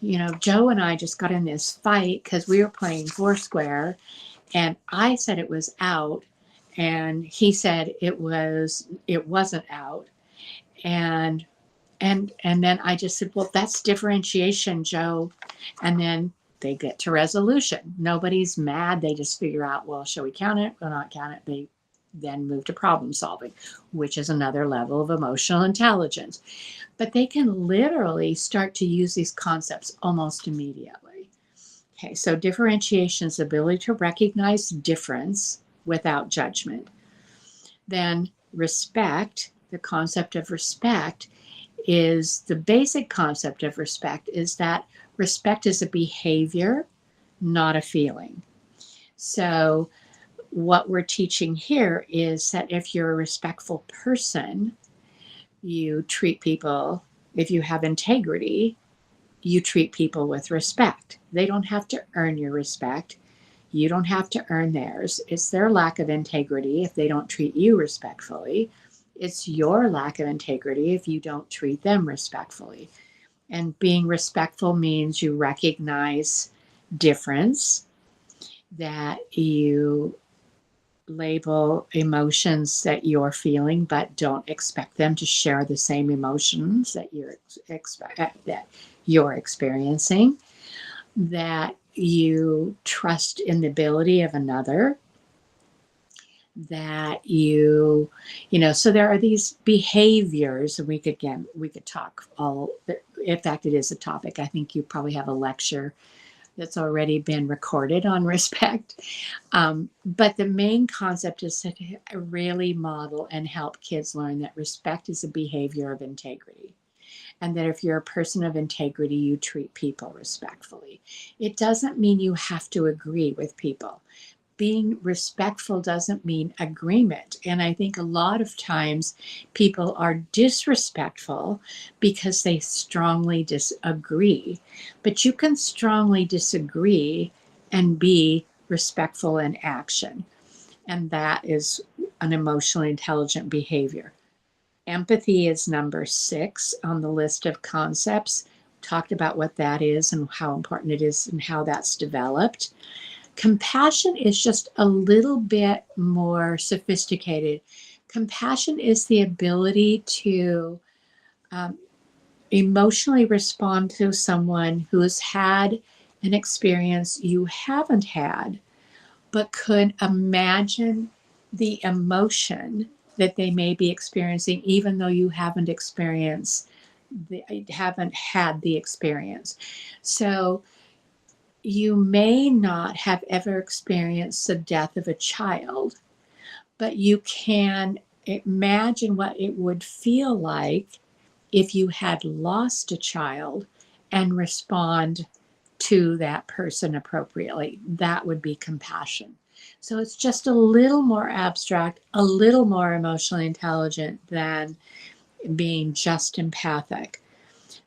you know, Joe and I just got in this fight because we were playing Foursquare, and I said it was out, and he said it wasn't out. And and then I just said, well, that's differentiation, Joe. And then they get to resolution. Nobody's mad. They just figure out, well, shall we count it or not count it? They then move to problem solving, which is another level of emotional intelligence. But they can literally start to use these concepts almost immediately. Okay, so differentiation is the ability to recognize difference without judgment. Then respect, the concept of respect, is the basic concept of respect is that respect is a behavior, not a feeling. So what we're teaching here is that if you're a respectful person, you treat people, if you have integrity, you treat people with respect. They don't have to earn your respect. You don't have to earn theirs. It's their lack of integrity if they don't treat you respectfully. It's your lack of integrity if you don't treat them respectfully. And being respectful means you recognize difference, that you label emotions that you're feeling, but don't expect them to share the same emotions that you're experiencing, that you trust in the ability of another, that you know, so there are these behaviors, and we could talk all, in fact, it is a topic. I think you probably have a lecture that's already been recorded on respect. But the main concept is to really model and help kids learn that respect is a behavior of integrity. And that if you're a person of integrity, you treat people respectfully. It doesn't mean you have to agree with people. Being respectful doesn't mean agreement. And I think a lot of times people are disrespectful because they strongly disagree. But you can strongly disagree and be respectful in action. And that is an emotionally intelligent behavior. Empathy is number 6 on the list of concepts. Talked about what that is and how important it is and how that's developed. Compassion is just a little bit more sophisticated. Compassion is the ability to emotionally respond to someone who has had an experience you haven't had, but could imagine the emotion that they may be experiencing, even though you haven't had the experience. So you may not have ever experienced the death of a child, but you can imagine what it would feel like if you had lost a child and respond to that person appropriately. That would be compassion. So it's just a little more abstract, a little more emotionally intelligent than being just empathic.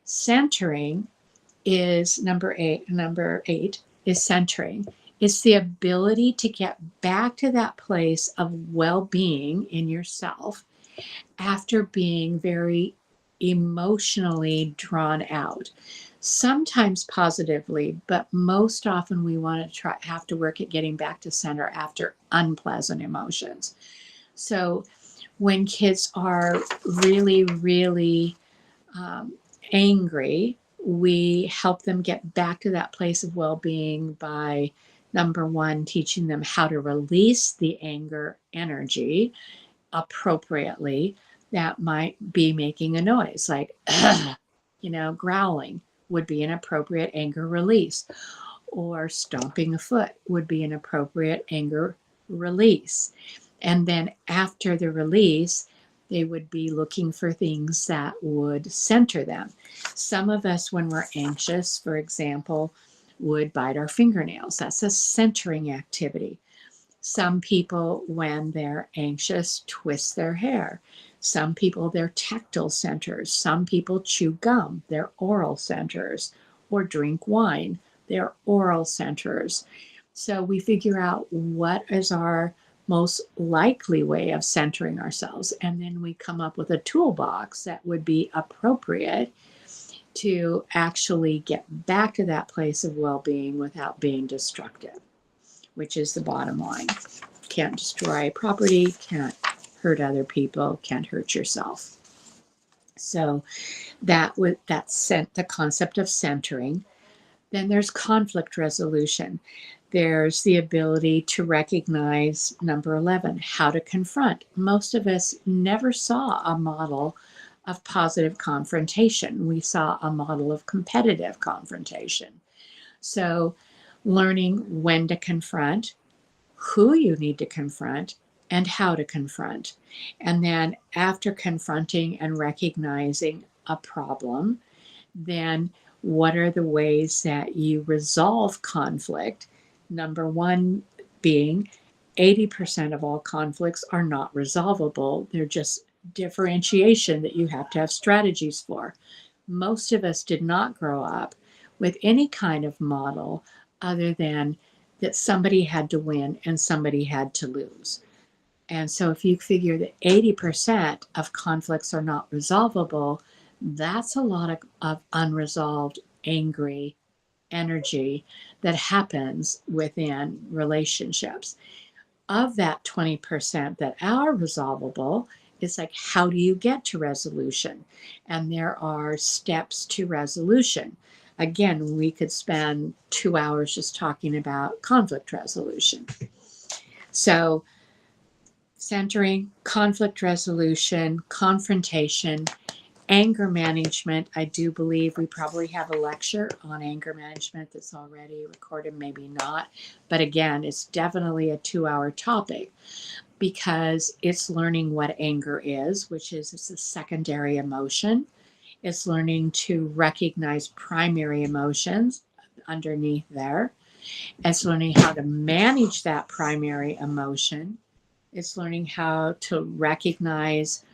Centering is number 8. Number 8 is centering. It's the ability to get back to that place of well-being in yourself after being very emotionally drawn out. Sometimes positively, but most often we want to have to work at getting back to center after unpleasant emotions. So when kids are really, really angry, we help them get back to that place of well-being by, number 1, teaching them how to release the anger energy appropriately. That might be making a noise like, growling would be an appropriate anger release, or stomping a foot would be an appropriate anger release. And then after the release, they would be looking for things that would center them. Some of us, when we're anxious, for example, would bite our fingernails. That's a centering activity. Some people, when they're anxious, twist their hair. Some people, they're tactile centers. Some people chew gum, they're oral centers, or drink wine, they're oral centers. So we figure out what is our most likely way of centering ourselves. And then we come up with a toolbox that would be appropriate to actually get back to that place of well-being without being destructive, which is the bottom line. Can't destroy property, can't hurt other people, can't hurt yourself. So that's the concept of centering. Then there's conflict resolution. There's the ability to recognize, number 11, how to confront. Most of us never saw a model of positive confrontation. We saw a model of competitive confrontation. So learning when to confront, who you need to confront, and how to confront. And then after confronting and recognizing a problem, then what are the ways that you resolve conflict? Number one being 80% of all conflicts are not resolvable. They're just differentiation that you have to have strategies for. Most of us did not grow up with any kind of model other than that somebody had to win and somebody had to lose. And so if you figure that 80% of conflicts are not resolvable, that's a lot of unresolved, angry energy that happens within relationships. Of that 20% that are resolvable, it's like, how do you get to resolution? And there are steps to resolution. Again, we could spend 2 hours just talking about conflict resolution. So centering, conflict resolution, confrontation, anger management. I do believe we probably have a lecture on anger management that's already recorded, maybe not. But again, it's definitely a 2-hour topic because it's learning what anger is, which is it's a secondary emotion. It's learning to recognize primary emotions underneath there. It's learning how to manage that primary emotion. It's learning how to recognize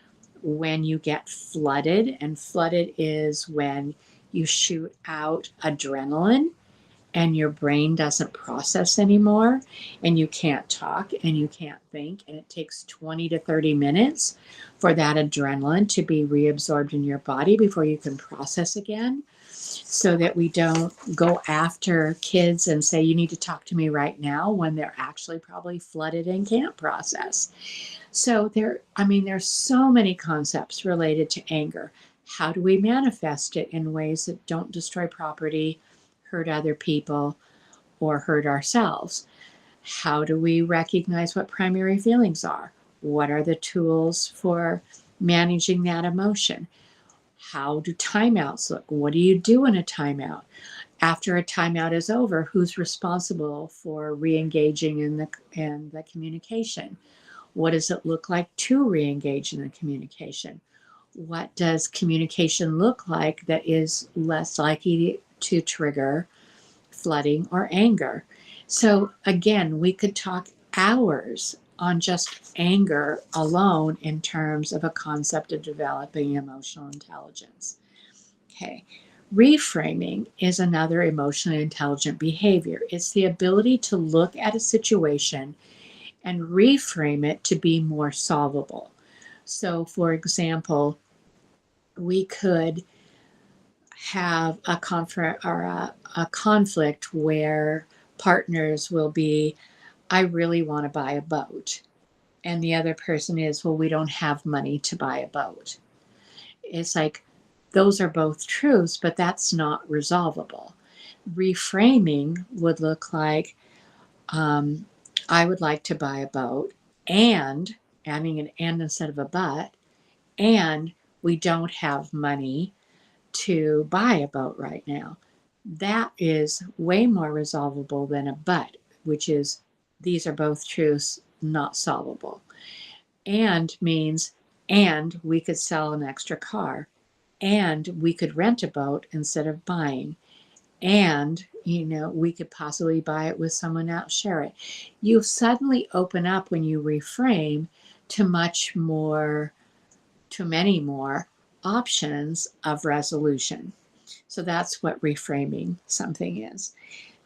when you get flooded, and flooded is when you shoot out adrenaline and your brain doesn't process anymore and you can't talk and you can't think, and it takes 20 to 30 minutes for that adrenaline to be reabsorbed in your body before you can process again, so that we don't go after kids and say, you need to talk to me right now, when they're actually probably flooded and can't process. So there's so many concepts related to anger. How do we manifest it in ways that don't destroy property, hurt other people, or hurt ourselves? How do we recognize what primary feelings are? What are the tools for managing that emotion? How do timeouts look? What do you do in a timeout? After a timeout is over, who's responsible for re-engaging in the communication? What does it look like to re-engage in the communication? What does communication look like that is less likely to trigger flooding or anger? So again, we could talk hours on just anger alone in terms of a concept of developing emotional intelligence. Okay. Reframing is another emotionally intelligent behavior. It's the ability to look at a situation and reframe it to be more solvable. So, for example, we could have a conflict where partners will be, I really want to buy a boat. And the other person is, well, we don't have money to buy a boat. It's like, those are both truths, but that's not resolvable. Reframing would look like, I would like to buy a boat, and adding an and instead of a but, and we don't have money to buy a boat right now. That is way more resolvable than a but, which is these are both truths, not solvable. And means, and we could sell an extra car, and we could rent a boat instead of buying, and we could possibly buy it with someone else, share it. You suddenly open up, when you reframe, to many more options of resolution. So that's what reframing something is.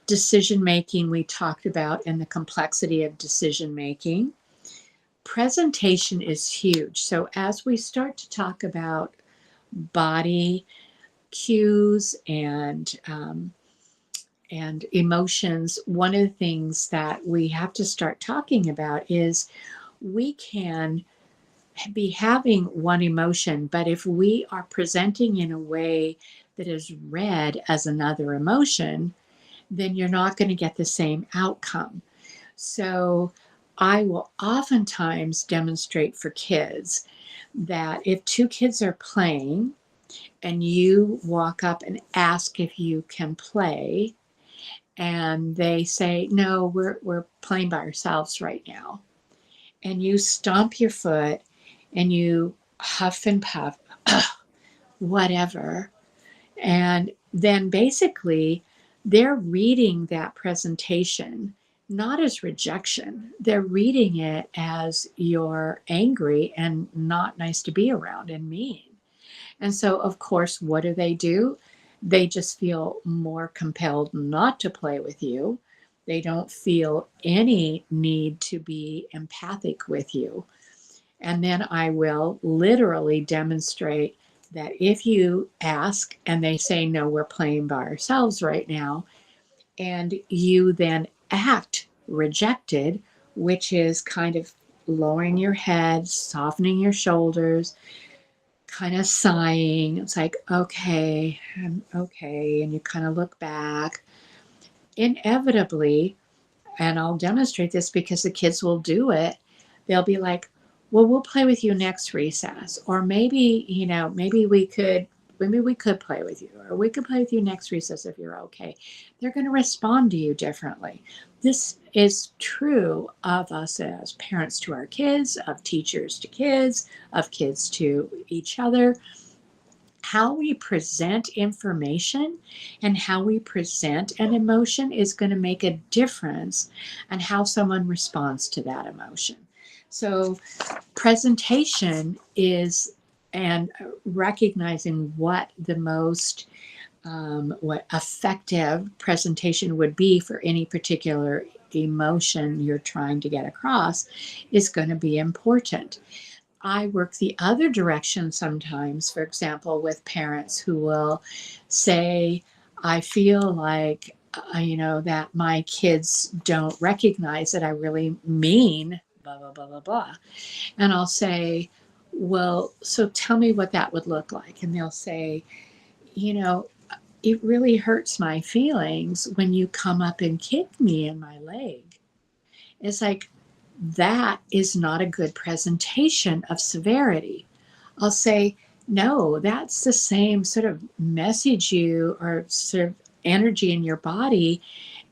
Decision making, we talked about, and the complexity of decision making. presentation is huge. So as we start to talk about body cues and emotions, one of the things that we have to start talking about is we can be having one emotion, but if we are presenting in a way that is read as another emotion, then you're not going to get the same outcome. So I will oftentimes demonstrate for kids that if two kids are playing and you walk up and ask if you can play, and they say, no, we're playing by ourselves right now, and you stomp your foot and you huff and puff, whatever, and then basically they're reading that presentation not as rejection. They're reading it as you're angry and not nice to be around and mean. And so, of course, what do? They just feel more compelled not to play with you. They don't feel any need to be empathic with you. And then I will literally demonstrate that if you ask and they say, no, we're playing by ourselves right now, and you then act rejected, which is kind of lowering your head, softening your shoulders, kind of sighing. It's like, okay, I'm okay. And you kind of look back. Inevitably, and I'll demonstrate this because the kids will do it, they'll be like, well, we'll play with you next recess. Or maybe, maybe we could play with you, or we could play with you next recess if you're okay. They're going to respond to you differently. This is true of us as parents to our kids, of teachers to kids, of kids to each other. How we present information and how we present an emotion is going to make a difference on how someone responds to that emotion. So presentation is, and recognizing what the most what effective presentation would be for any particular emotion you're trying to get across is going to be important. I work the other direction sometimes, for example, with parents who will say, I feel like, that my kids don't recognize that I really mean blah, blah, blah, blah, blah. And I'll say, well, so tell me what that would look like. And they'll say, it really hurts my feelings when you come up and kick me in my leg. It's like, that is not a good presentation of severity. I'll say, no, that's the same sort of message or sort of energy in your body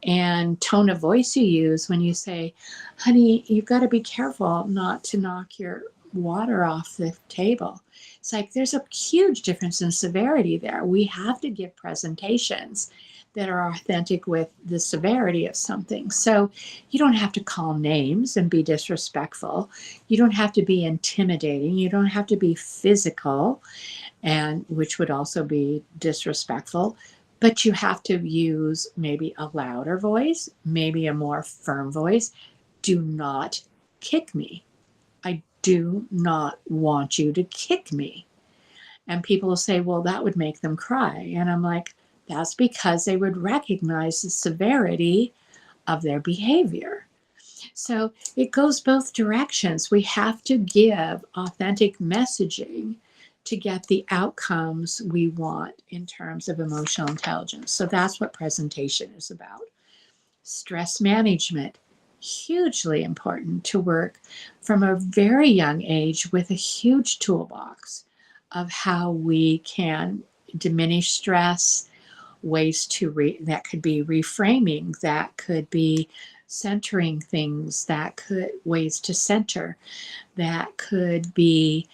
and tone of voice you use when you say, honey, you've got to be careful not to knock your water off the table. It's like there's a huge difference in severity there. We have to give presentations that are authentic with the severity of something. So you don't have to call names and be disrespectful. You don't have to be intimidating. You don't have to be physical, and which would also be disrespectful. But you have to use maybe a louder voice, maybe a more firm voice. Do not kick me. I do not want you to kick me. And people will say, well, that would make them cry. And I'm like, that's because they would recognize the severity of their behavior. So it goes both directions. We have to give authentic messaging to get the outcomes we want in terms of emotional intelligence. So that's what presentation is about. Stress management, hugely important to work from a very young age with a huge toolbox of how we can diminish stress, ways to that could be reframing, that could be centering things, that could ways to center, that could be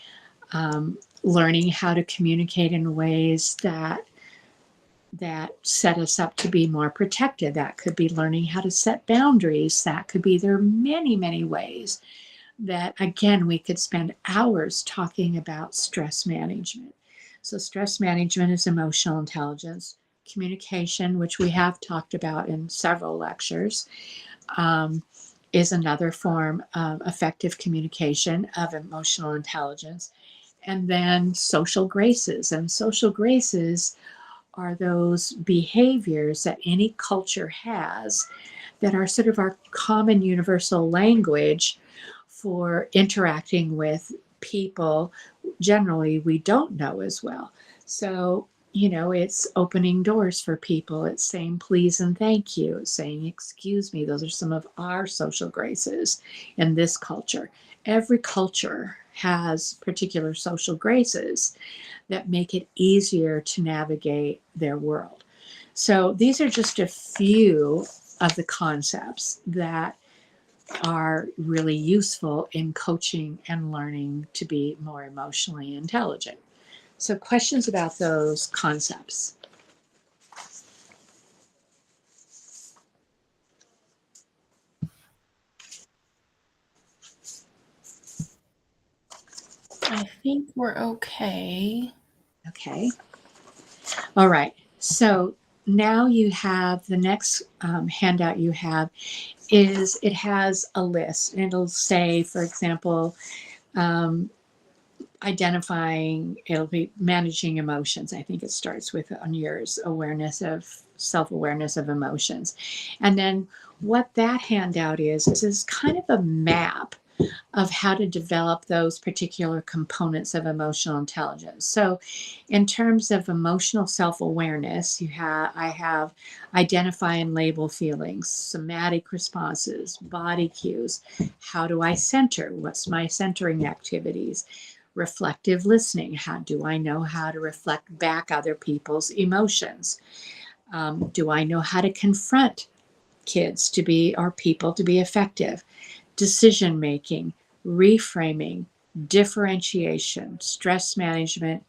learning how to communicate in ways that set us up to be more protected. That could be learning how to set boundaries. That could be, there are many, many ways that, again, we could spend hours talking about stress management. So stress management is emotional intelligence. Communication, which we have talked about in several lectures, is another form of effective communication of emotional intelligence. And then social graces. And social graces are those behaviors that any culture has that are sort of our common universal language for interacting with people generally we don't know as well. So, it's opening doors for people. It's saying please and thank you. It's saying excuse me. Those are some of our social graces in this culture. Every culture has particular social graces that make it easier to navigate their world. So these are just a few of the concepts that are really useful in coaching and learning to be more emotionally intelligent. So, questions about those concepts? I think we're okay. Okay. All right. So now you have the next handout you have is it has a list. And it'll say, for example, identifying, it'll be managing emotions. I think it starts with on yours, awareness of self-awareness of emotions. And then what that handout is kind of a map of how to develop those particular components of emotional intelligence. So in terms of emotional self-awareness, I have identify and label feelings, somatic responses, body cues. How do I center? What's my centering activities? Reflective listening. How do I know how to reflect back other people's emotions? Do I know how to confront kids to be or people to be effective? Decision making, reframing, differentiation, stress management,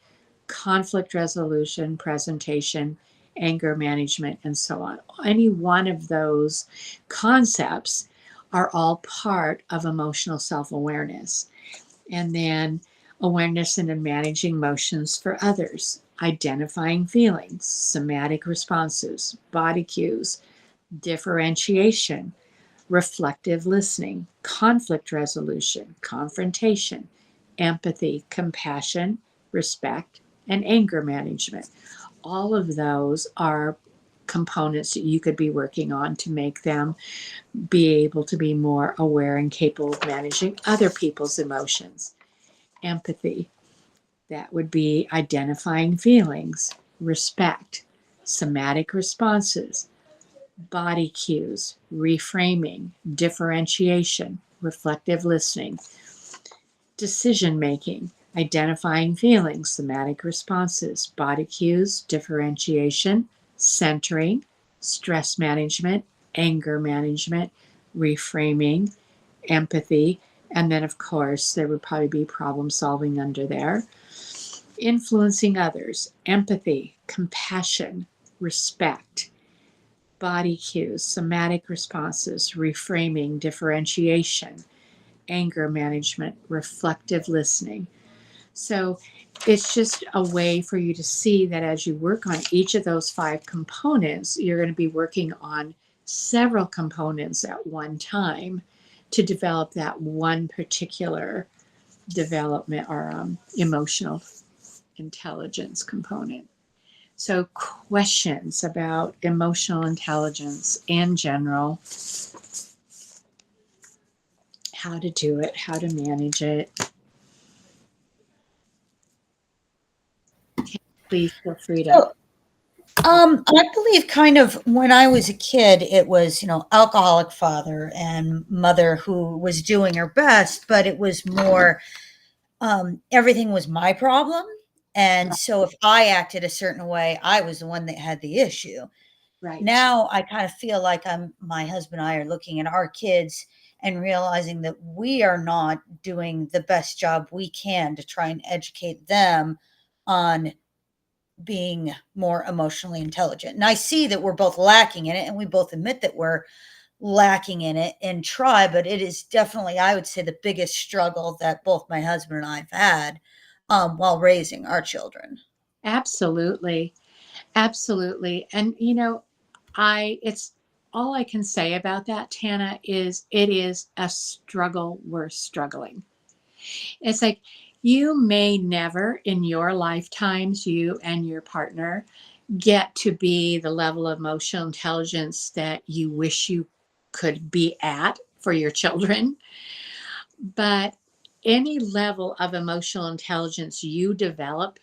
conflict resolution, presentation, anger management, and so on. Any one of those concepts are all part of emotional self awareness. And then awareness and managing emotions for others, identifying feelings, somatic responses, body cues, differentiation, reflective listening, conflict resolution, confrontation, empathy, compassion, respect, and anger management. All of those are components that you could be working on to make them be able to be more aware and capable of managing other people's emotions. Empathy, that would be identifying feelings, respect, somatic responses, body cues, reframing, differentiation, reflective listening, decision making, identifying feelings, somatic responses, body cues, differentiation, centering, stress management, anger management, reframing, empathy, and then, of course, there would probably be problem solving under there. Influencing others, empathy, compassion, respect, body cues, somatic responses, reframing, differentiation, anger management, reflective listening. So it's just a way for you to see that as you work on each of those 5 components, you're going to be working on several components at one time to develop that one particular development or emotional intelligence component. So, questions about emotional intelligence in general, how to do it, how to manage it. Please feel free to. So, I believe kind of when I was a kid, it was, alcoholic father and mother who was doing her best, but it was more, everything was my problem. And so if I acted a certain way, I was the one that had the issue. Right. Now I kind of feel like my husband and I are looking at our kids and realizing that we are not doing the best job we can to try and educate them on being more emotionally intelligent. And I see that we're both lacking in it, and we both admit that we're lacking in it and try, but it is definitely, I would say, the biggest struggle that both my husband and I've had while raising our children. Absolutely. Absolutely. And I it's all I can say about that, Tana, is it is a struggle worth struggling. It's like you may never in your lifetimes, you and your partner, get to be the level of emotional intelligence that you wish you could be at for your children. But any level of emotional intelligence you develop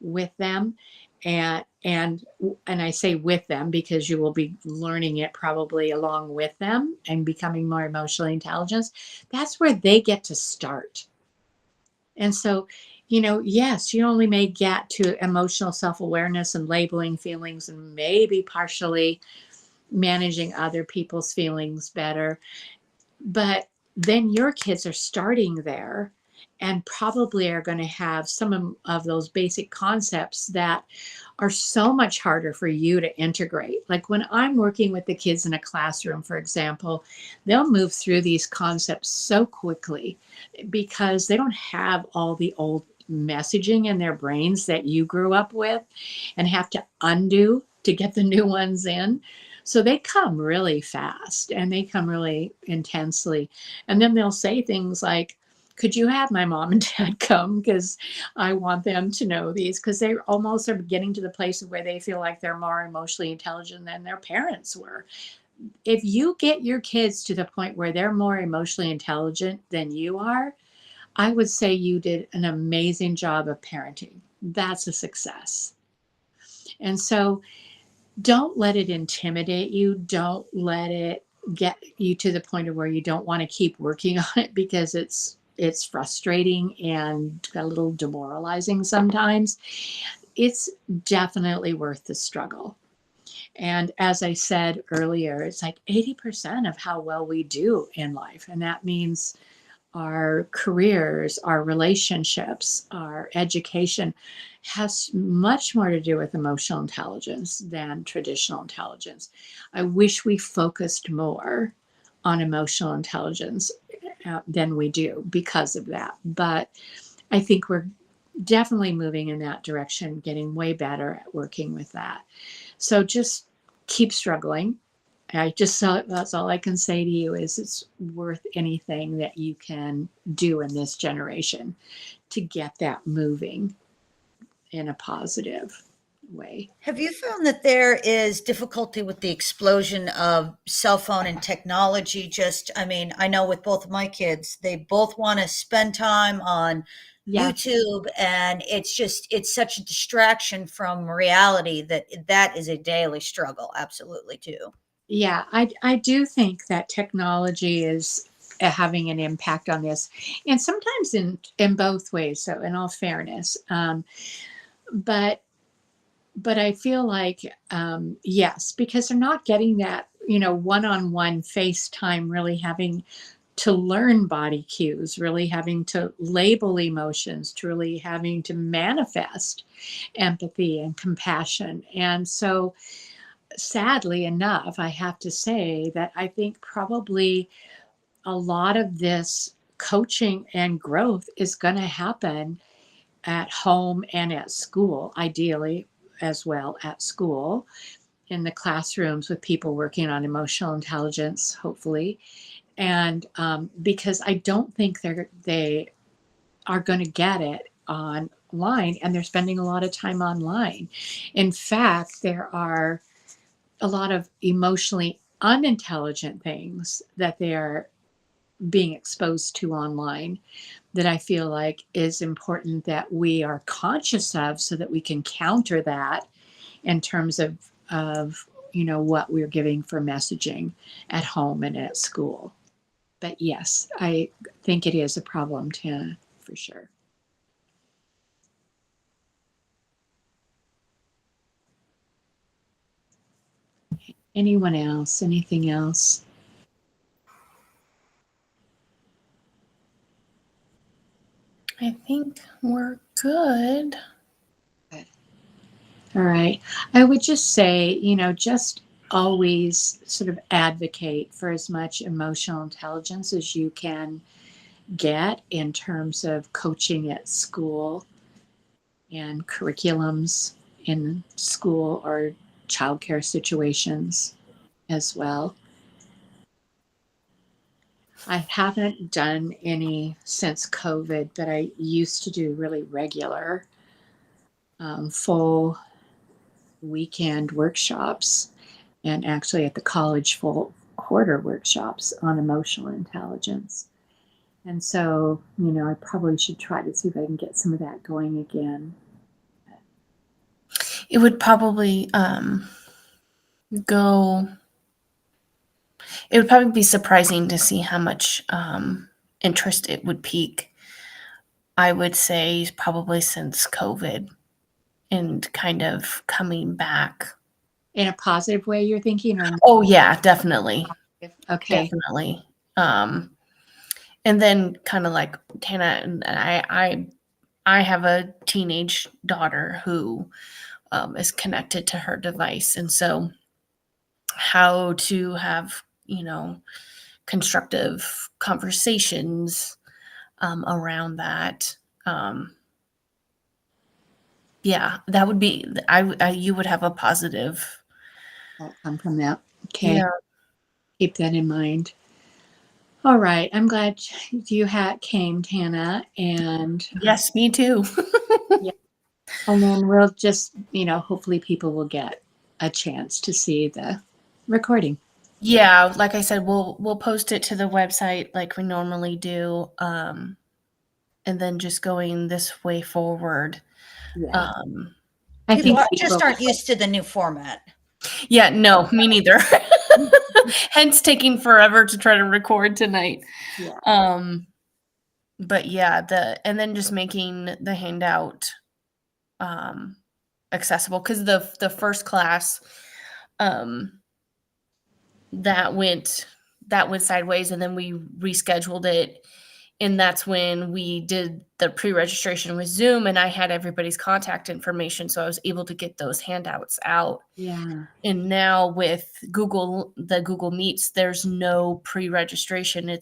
with them, and I say with them because you will be learning it probably along with them and becoming more emotionally intelligent, that's where they get to start. And so, yes, you only may get to emotional self-awareness and labeling feelings and maybe partially managing other people's feelings better, but then your kids are starting there and probably are going to have some of those basic concepts that are so much harder for you to integrate. Like when I'm working with the kids in a classroom, for example, they'll move through these concepts so quickly because they don't have all the old messaging in their brains that you grew up with and have to undo to get the new ones in. So they come really fast and they come really intensely. And then they'll say things like, could you have my mom and dad come? Because I want them to know these, because they almost are getting to the place of where they feel like they're more emotionally intelligent than their parents were. If you get your kids to the point where they're more emotionally intelligent than you are, I would say you did an amazing job of parenting. That's a success. And so don't let it intimidate you. Don't let it get you to the point of where you don't want to keep working on it because it's frustrating and a little demoralizing sometimes. It's definitely worth the struggle. And as I said earlier, it's like 80% of how well we do in life. And that means our careers, our relationships, our education has much more to do with emotional intelligence than traditional intelligence. I wish we focused more on emotional intelligence than we do because of that. But I think we're definitely moving in that direction, getting way better at working with that. So just keep struggling. That's all I can say to you is it's worth anything that you can do in this generation to get that moving in a positive way. Have you found that there is difficulty with the explosion of cell phone and technology? Just, I mean, I know with both of my kids, they both want to spend time on Yeah. YouTube, and it's such a distraction from reality that is a daily struggle. Absolutely, too. Yeah, I do think that technology is having an impact on this, and sometimes in both ways. So, in all fairness, but I feel like yes, because they're not getting that one-on-one FaceTime, really having to learn body cues, really having to label emotions, truly having to manifest empathy and compassion, and so sadly enough, I have to say that I think probably a lot of this coaching and growth is going to happen at home and at school, ideally as well at school, in the classrooms with people working on emotional intelligence, hopefully. And because I don't think they are going to get it online, and they're spending a lot of time online. In fact, there are a lot of emotionally unintelligent things that they are being exposed to online that I feel like is important that we are conscious of so that we can counter that in terms of what we're giving for messaging at home and at school. But yes, I think it is a problem, Tana, for sure. Anyone else? Anything else? I think we're good. Good. All right. I would just say, just always sort of advocate for as much emotional intelligence as you can get in terms of coaching at school and curriculums in school or childcare situations. as well. I haven't done any since COVID, but I used to do really regular full weekend workshops, and actually at the college full quarter workshops on emotional intelligence. And so, I probably should try to see if I can get some of that going again. It would probably go. It would probably be surprising to see how much interest it would pique. I would say probably since COVID and kind of coming back. In a positive way, you're thinking, or Oh yeah, definitely. okay, Definitely. And then kind of like Tana and I have a teenage daughter who is connected to her device, and so how to have constructive conversations around that. Yeah, that would be you would have a positive outcome from that. Okay, yeah. keep that in mind. All right, I'm glad you came, Tana, and Yes, me too. yeah, and then we'll just, hopefully people will get a chance to see the recording. Yeah, like I said, we'll post it to the website like we normally do, and then just going this way forward. Yeah, Um, I think People just aren't used to the new format. yeah, no, me neither. Hence taking forever to try to record tonight. Yeah. But yeah, and then just making the handout accessible, because the first class that went sideways, and then we rescheduled it, and that's when we did the pre-registration with Zoom, and I had everybody's contact information, so I was able to get those handouts out. Yeah. And now with the Google Meets, there's no pre-registration.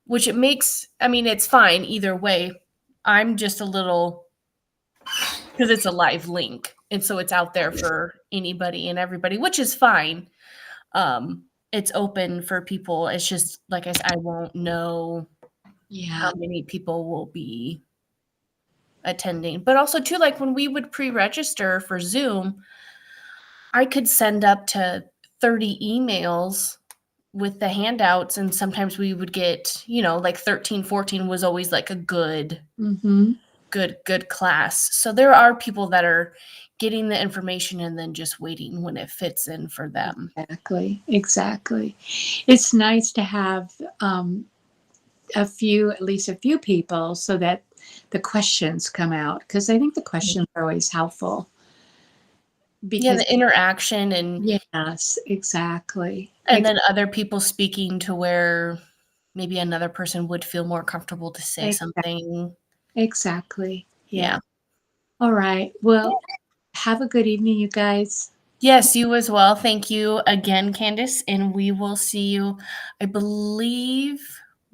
Which it makes, it's fine either way. I'm just a little, because it's a live link, and so it's out there for anybody and everybody, which is fine. It's open for people. It's just, like I said, I won't know how many people will be attending. But also too, like when we would pre-register for Zoom, I could send up to 30 emails with the handouts, and sometimes we would get, like 13, 14 was always like a good class. So there are people that are getting the information and then just waiting when it fits in for them. Exactly. It's nice to have at least a few people, so that the questions come out, because I think the questions are always helpful. Because the interaction, and yes, exactly. And then other people speaking to where maybe another person would feel more comfortable to say something. Exactly. Yeah. All right. Well, have a good evening, you guys. Yes, you as well. Thank you again, Candice. And we will see you. I believe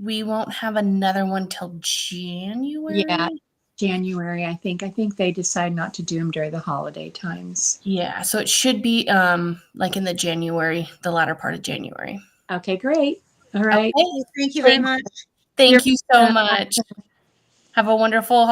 we won't have another one till January. Yeah, January, I think. I think they decide not to do them during the holiday times. Yeah, so it should be like in the latter part of January. Okay, great. All right. Okay, thank you very much. Thank you so much. Have a wonderful